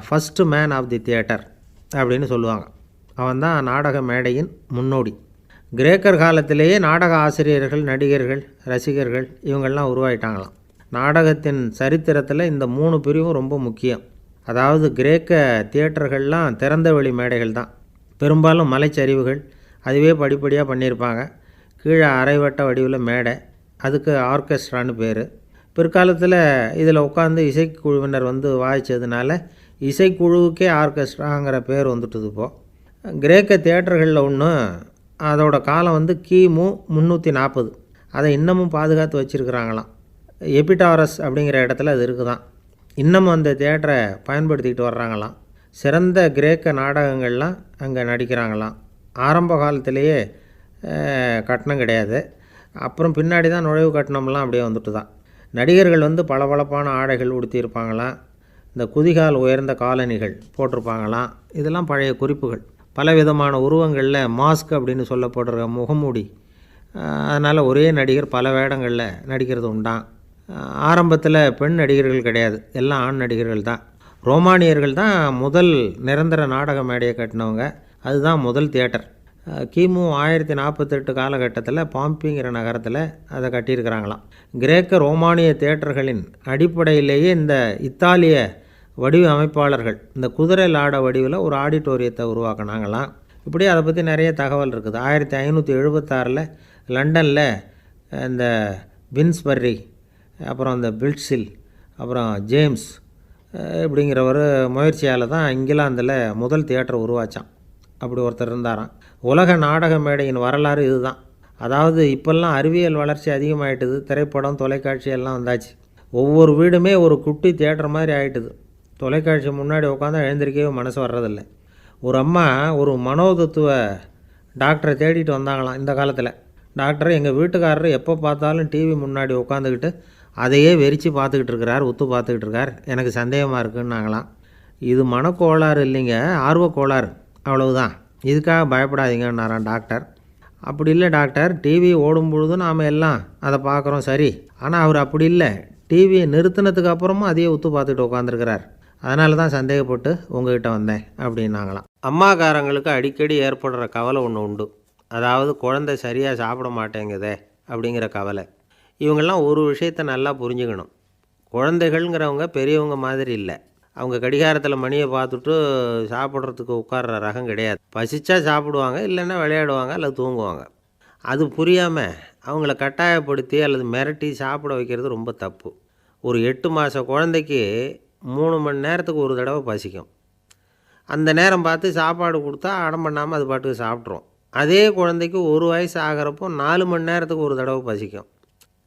first man of the theatre அப்படின்னு சொல்லுவாங்க. அவன் தான் நாடக மேடையின் முன்னோடி. கிரேக்கர் காலத்திலேயே நாடக ஆசிரியர்கள், நடிகர்கள், ரசிகர்கள் இவங்கள்லாம் உருவாயிட்டாங்களாம். நாடகத்தின் சரித்திரத்தில் இந்த 3 பிரிவும் ரொம்ப முக்கியம். அதாவது கிரேக்க தியேட்டர்கள்லாம் திறந்த வெளி மேடைகள் தான். பெரும்பாலும் மலைச்சரிவுகள், அதுவே படிப்படியாக பண்ணியிருப்பாங்க. கீழே அரைவட்ட வடிவில் மேடை, அதுக்கு ஆர்கெஸ்ட்ரான்னு பேர். பிற்காலத்தில் இதில் உட்காந்து இசைக்குழுவினர் வாய்ச்சதுனால இசைக்குழுவுக்கே ஆர்கெஸ்ட்ராங்கிற பேர் வந்துட்டுது. இப்போது கிரேக்க தியேட்டர்களில் ஒன்று, அதோட காலம் கிமு 340. அதை இன்னமும் பாதுகாத்து வச்சுருக்கிறாங்களாம். எபிடாரஸ் அப்படிங்கிற இடத்துல அது இருக்குதான். இன்னமும் அந்த தியேட்டரை பயன்படுத்திக்கிட்டு வர்றாங்களாம். சிறந்த கிரேக்க நாடகங்கள்லாம் அங்கே நடிக்கிறாங்களாம். ஆரம்ப காலத்திலேயே கட்டணம் கிடையாது. அப்புறம் பின்னாடி தான் நுழைவு கட்டணம்லாம் அப்படியே வந்துட்டு தான். நடிகர்கள் பளபளப்பான ஆடைகள் உடுத்தியிருப்பாங்களாம். இந்த குதிகால் உயர்ந்த காலணிகள் போட்டிருப்பாங்களாம். இதெல்லாம் பழைய குறிப்புகள். பலவிதமான உருவங்களில் மாஸ்க் அப்படின்னு சொல்லப்படுற முகமூடி. அதனால் ஒரே நடிகர் பல வேடங்களில் நடிக்கிறது உண்டான். ஆரம்பத்தில் பெண் நடிகர்கள் கிடையாது, எல்லாம் ஆண் நடிகர்கள் தான். ரோமானியர்கள் தான் முதல் நிரந்தர நாடக மேடையை கட்டினவங்க. அதுதான் முதல் தியேட்டர். கிமு 1048 காலகட்டத்தில் பாம்பிங்கிற நகரத்தில் அதை கட்டியிருக்கிறாங்களாம். கிரேக்க ரோமானிய தியேட்டர்களின் அடிப்படையிலேயே இந்த இத்தாலிய வடிவ அமைப்பாளர்கள் இந்த குதிரை லாட வடிவில் ஒரு ஆடிட்டோரியத்தை உருவாக்கினாங்களாம். இப்படி அதை பற்றி நிறைய தகவல் இருக்குது. 1576 லண்டனில் இந்த பின்ஸ்பர்ரி, அப்புறம் இந்த பில்ட்ஸில், அப்புறம் ஜேம்ஸ் இப்படிங்கிற ஒரு முயற்சியால் தான் இங்கிலாந்தில் முதல் தியேட்டர் உருவாச்சான். அப்படி ஒருத்தர் இருந்தாராம். உலக நாடக மேடையின் வரலாறு இதுதான். அதாவது இப்போல்லாம் அறிவியல் வளர்ச்சி அதிகமாகிட்டுது. திரைப்படம், தொலைக்காட்சி எல்லாம் வந்தாச்சு. ஒவ்வொரு வீடுமே ஒரு குட்டி தியேட்டர் மாதிரி ஆகிட்டுது. தொலைக்காட்சி முன்னாடி உட்காந்தா எழுந்திருக்கவே மனசு வர்றதில்லை. ஒரு அம்மா ஒரு மனோதத்துவ டாக்டரை தேடிட்டு வந்தாங்களாம் இந்த காலத்தில். டாக்டர், எங்கள் வீட்டுக்காரர் எப்போ பார்த்தாலும் டிவி முன்னாடி உட்காந்துக்கிட்டு அதையே வெறிச்சு பார்த்துக்கிட்டு இருக்கிறார், உத்து பார்த்துக்கிட்டு இருக்கார், எனக்கு சந்தேகமாக இருக்குன்னாங்களாம். இது மனக்கோளாறு இல்லைங்க, ஆர்வக்கோளாறு, அவ்வளவுதான், இதுக்காக பயப்படாதீங்கன்னாரான் டாக்டர். அப்படி இல்லை டாக்டர், டிவி ஓடும் பொழுது நாம் எல்லாம் அதை பார்க்குறோம், சரி, ஆனால் அவர் அப்படி இல்லை, டிவியை நிறுத்தினதுக்கு அப்புறமும் அதையே உத்து பார்த்துட்டு உட்காந்துருக்கிறார், அதனால தான் சந்தேகப்பட்டு உங்ககிட்ட வந்தேன் அப்படின்னாங்களாம். அம்மாக்காரங்களுக்கு அடிக்கடி ஏற்படுற கவலை ஒன்று உண்டு. அதாவது குழந்தை சரியாக சாப்பிட மாட்டேங்குதே அப்படிங்கிற கவலை. இவங்கெல்லாம் ஒரு விஷயத்தை நல்லா புரிஞ்சுக்கணும். குழந்தைகள்ங்கிறவங்க பெரியவங்க மாதிரி இல்லை. அவங்க கடிகாரத்தில் மணியை பார்த்துட்டு சாப்பிட்றதுக்கு உட்கார்ற ரகம் கிடையாது. பசிச்சா சாப்பிடுவாங்க, இல்லைன்னா விளையாடுவாங்க அல்லது தூங்குவாங்க. அது புரியாமல் அவங்கள கட்டாயப்படுத்தி அல்லது மிரட்டி சாப்பிட வைக்கிறது ரொம்ப தப்பு. ஒரு 8 மாத குழந்தைக்கு 3 மணி நேரத்துக்கு ஒரு தடவை பசிக்கும். அந்த நேரம் பார்த்து சாப்பாடு கொடுத்தா அடம் பண்ணாமல் அது பாட்டுக்கு சாப்பிட்ரும். அதே குழந்தைக்கு 1 வயசு ஆகிறப்போ 4 மணி நேரத்துக்கு ஒரு தடவை பசிக்கும்.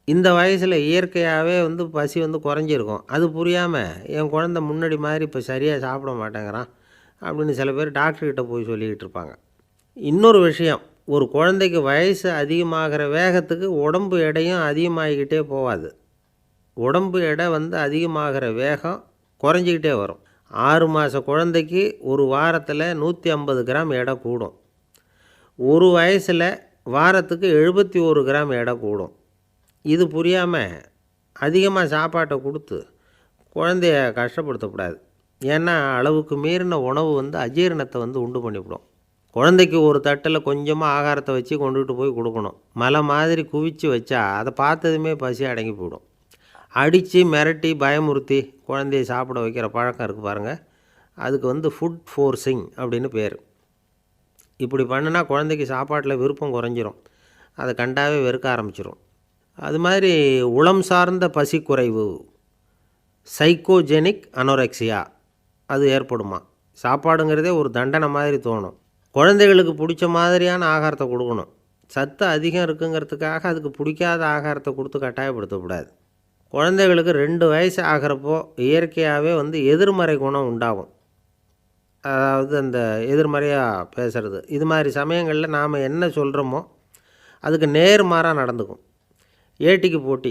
இந்த வயசில் இயற்கையாகவே பசி குறைஞ்சிருக்கும். அது புரியாமல் என் குழந்தை முன்னாடி மாதிரி இப்போ சரியாக சாப்பிட மாட்டேங்கிறான் அப்படின்னு சில பேர் டாக்டர்கிட்ட போய் சொல்லிக்கிட்டு இருப்பாங்க. இன்னொரு விஷயம், ஒரு குழந்தைக்கு வயசு அதிகமாகிற வேகத்துக்கு உடம்பு எடையும் அதிகமாகிக்கிட்டே போகாது. உடம்பு எடை அதிகமாகிற வேகம் குறைஞ்சிக்கிட்டே வரும். 6 மாத குழந்தைக்கு ஒரு வாரத்தில் 150 கிராம் எடை கூடும். ஒரு வயசில் வாரத்துக்கு 71 கிராம் எடை கூடும். இது புரியாமல் அதிகமாக சாப்பாட்டை கொடுத்து குழந்தைய கஷ்டப்படுத்தக்கூடாது. ஏன்னா அளவுக்கு மீறின உணவு அஜீரணத்தை உண்டு பண்ணிவிடும். குழந்தைக்கு ஒரு தட்டில் கொஞ்சமாக ஆகாரத்தை வச்சு கொண்டுகிட்டு போய் கொடுக்கணும். மலை மாதிரி குவிச்சு வச்சா அதை பார்த்ததுமே பசி அடங்கி போயிடும். அடித்து மிரட்டி பயமுறுத்தி குழந்தைய சாப்பிட வைக்கிற பழக்கம் இருக்குது பாருங்கள். அதுக்கு ஃபுட் ஃபோர்ஸிங் அப்படின்னு பேர். இப்படி பண்ணினா குழந்தைக்கு சாப்பாட்டில் விருப்பம் குறைஞ்சிரும். அதை கண்டாவே வெறுக்க ஆரம்பிச்சிடும். அது மாதிரி உளம் சார்ந்த பசி குறைவு, சைக்கோஜெனிக் அனோரெக்சியா, அது ஏற்படுமா. சாப்பாடுங்கிறதே ஒரு தண்டனை மாதிரி தோணும். குழந்தைகளுக்கு பிடிச்ச மாதிரியான ஆகாரத்தை கொடுக்கணும். சத்து அதிகம் இருக்குங்கிறதுக்காக அதுக்கு பிடிக்காத ஆகாரத்தை கொடுத்து கட்டாயப்படுத்தக்கூடாது. குழந்தைகளுக்கு 2 வயசு ஆகிறப்போ இயற்கையாகவே எதிர்மறை குணம் உண்டாகும். அதாவது அந்த எதிர்மறையாக பேசுகிறது. இது மாதிரி சமயங்களில் நாம் என்ன சொல்கிறோமோ அதுக்கு நேர்மாறாக நடந்துக்கும். ஏட்டிக்கு போட்டி.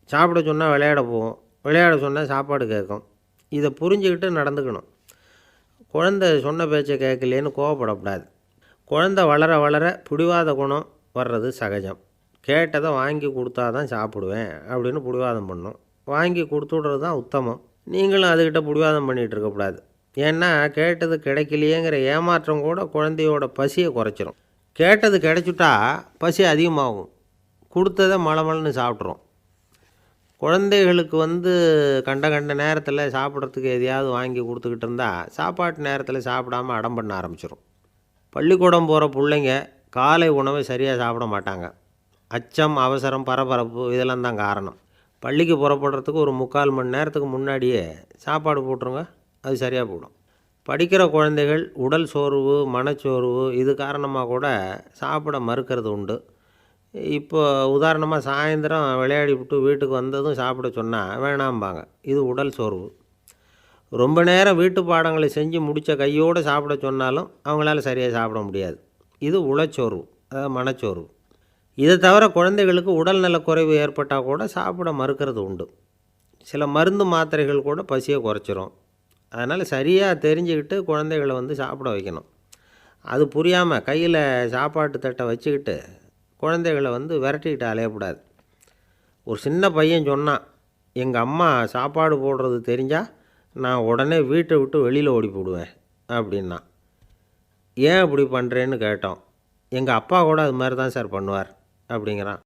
சாப்பிட சொன்னால் விளையாட போகும், விளையாட சொன்னால் சாப்பாடு கேட்கும். இதை புரிஞ்சுக்கிட்டு நடந்துக்கணும். குழந்தை சொன்ன பேச்சை கேட்கலேன்னு கோவப்படக்கூடாது. குழந்தை வளர வளர பிடிவாத குணம் வர்றது சகஜம். கேட்டதை வாங்கி கொடுத்தா தான் சாப்பிடுவேன் அப்படின்னு பிடிவாதம் பண்ணும். வாங்கி கொடுத்துட்றது தான் உத்தமம். நீங்களும் அதுக்கிட்ட பிடிவாதம் பண்ணிகிட்டு இருக்கக்கூடாது. ஏன்னா கேட்டது கிடைக்கலையேங்கிற ஏமாற்றம் கூட குழந்தையோட பசியை குறைச்சிரும். கேட்டது கிடைச்சிட்டா பசி அதிகமாகும். கொடுத்ததை மலமலன்னு சாப்பிட்றோம். குழந்தைகளுக்கு கண்ட கண்ட நேரத்தில் சாப்பிட்றதுக்கு எதையாவது வாங்கி கொடுத்துக்கிட்டு இருந்தால் சாப்பாட்டு நேரத்தில் சாப்பிடாமல் அடம் பண்ண ஆரம்பிச்சிடும். பள்ளிக்கூடம் போகிற பிள்ளைங்க காலை உணவை சரியாக சாப்பிட மாட்டாங்க. அச்சம், அவசரம், பரபரப்பு இதெல்லாம் தான் காரணம். பள்ளிக்கு புறப்படுறதுக்கு ஒரு 3/4 மணி நேரத்துக்கு முன்னாடியே சாப்பாடு போட்டுருங்க, அது சரியாக போடும். படிக்கிற குழந்தைகள் உடல் சோர்வு, மனச்சோர்வு இது காரணமாக கூட சாப்பிட மறுக்கிறது உண்டு. இப்போ உதாரணமாக சாயந்தரம் விளையாடி விட்டு வீட்டுக்கு வந்ததும் சாப்பிட சொன்னால் வேணாம்பாங்க. இது உடல் சோர்வு. ரொம்ப நேரம் வீட்டு பாடங்களை செஞ்சு முடித்த கையோடு சாப்பிட சொன்னாலும் அவங்களால சரியாக சாப்பிட முடியாது. இது உளச்சோர்வு, அதாவது மனச்சோர்வு. இதை தவிர குழந்தைகளுக்கு உடல் நலக்குறைவு ஏற்பட்டால் கூட சாப்பிட மறுக்கிறது உண்டு. சில மருந்து மாத்திரைகள் கூட பசியை குறைச்சிரும். அதனால் சரியாக தெரிஞ்சுக்கிட்டு குழந்தைகளை சாப்பிட வைக்கணும். அது புரியாமல் கையில் சாப்பாட்டு தட்டை வச்சுக்கிட்டு குழந்தைகளை விரட்டிக்கிட்டு அலையக்கூடாது. ஒரு சின்ன பையன் சொன்னான், எங்கள் அம்மா சாப்பாடு போடுறது தெரிஞ்சால் நான் உடனே வீட்டை விட்டு வெளியில் ஓடி போடுவேன் அப்படின்னா. ஏன் அப்படி பண்ணுறேன்னு கேட்டோம். எங்கள் அப்பா கூட அது மாதிரி தான் சார் பண்ணுவார் அப்படிங்கிறான்.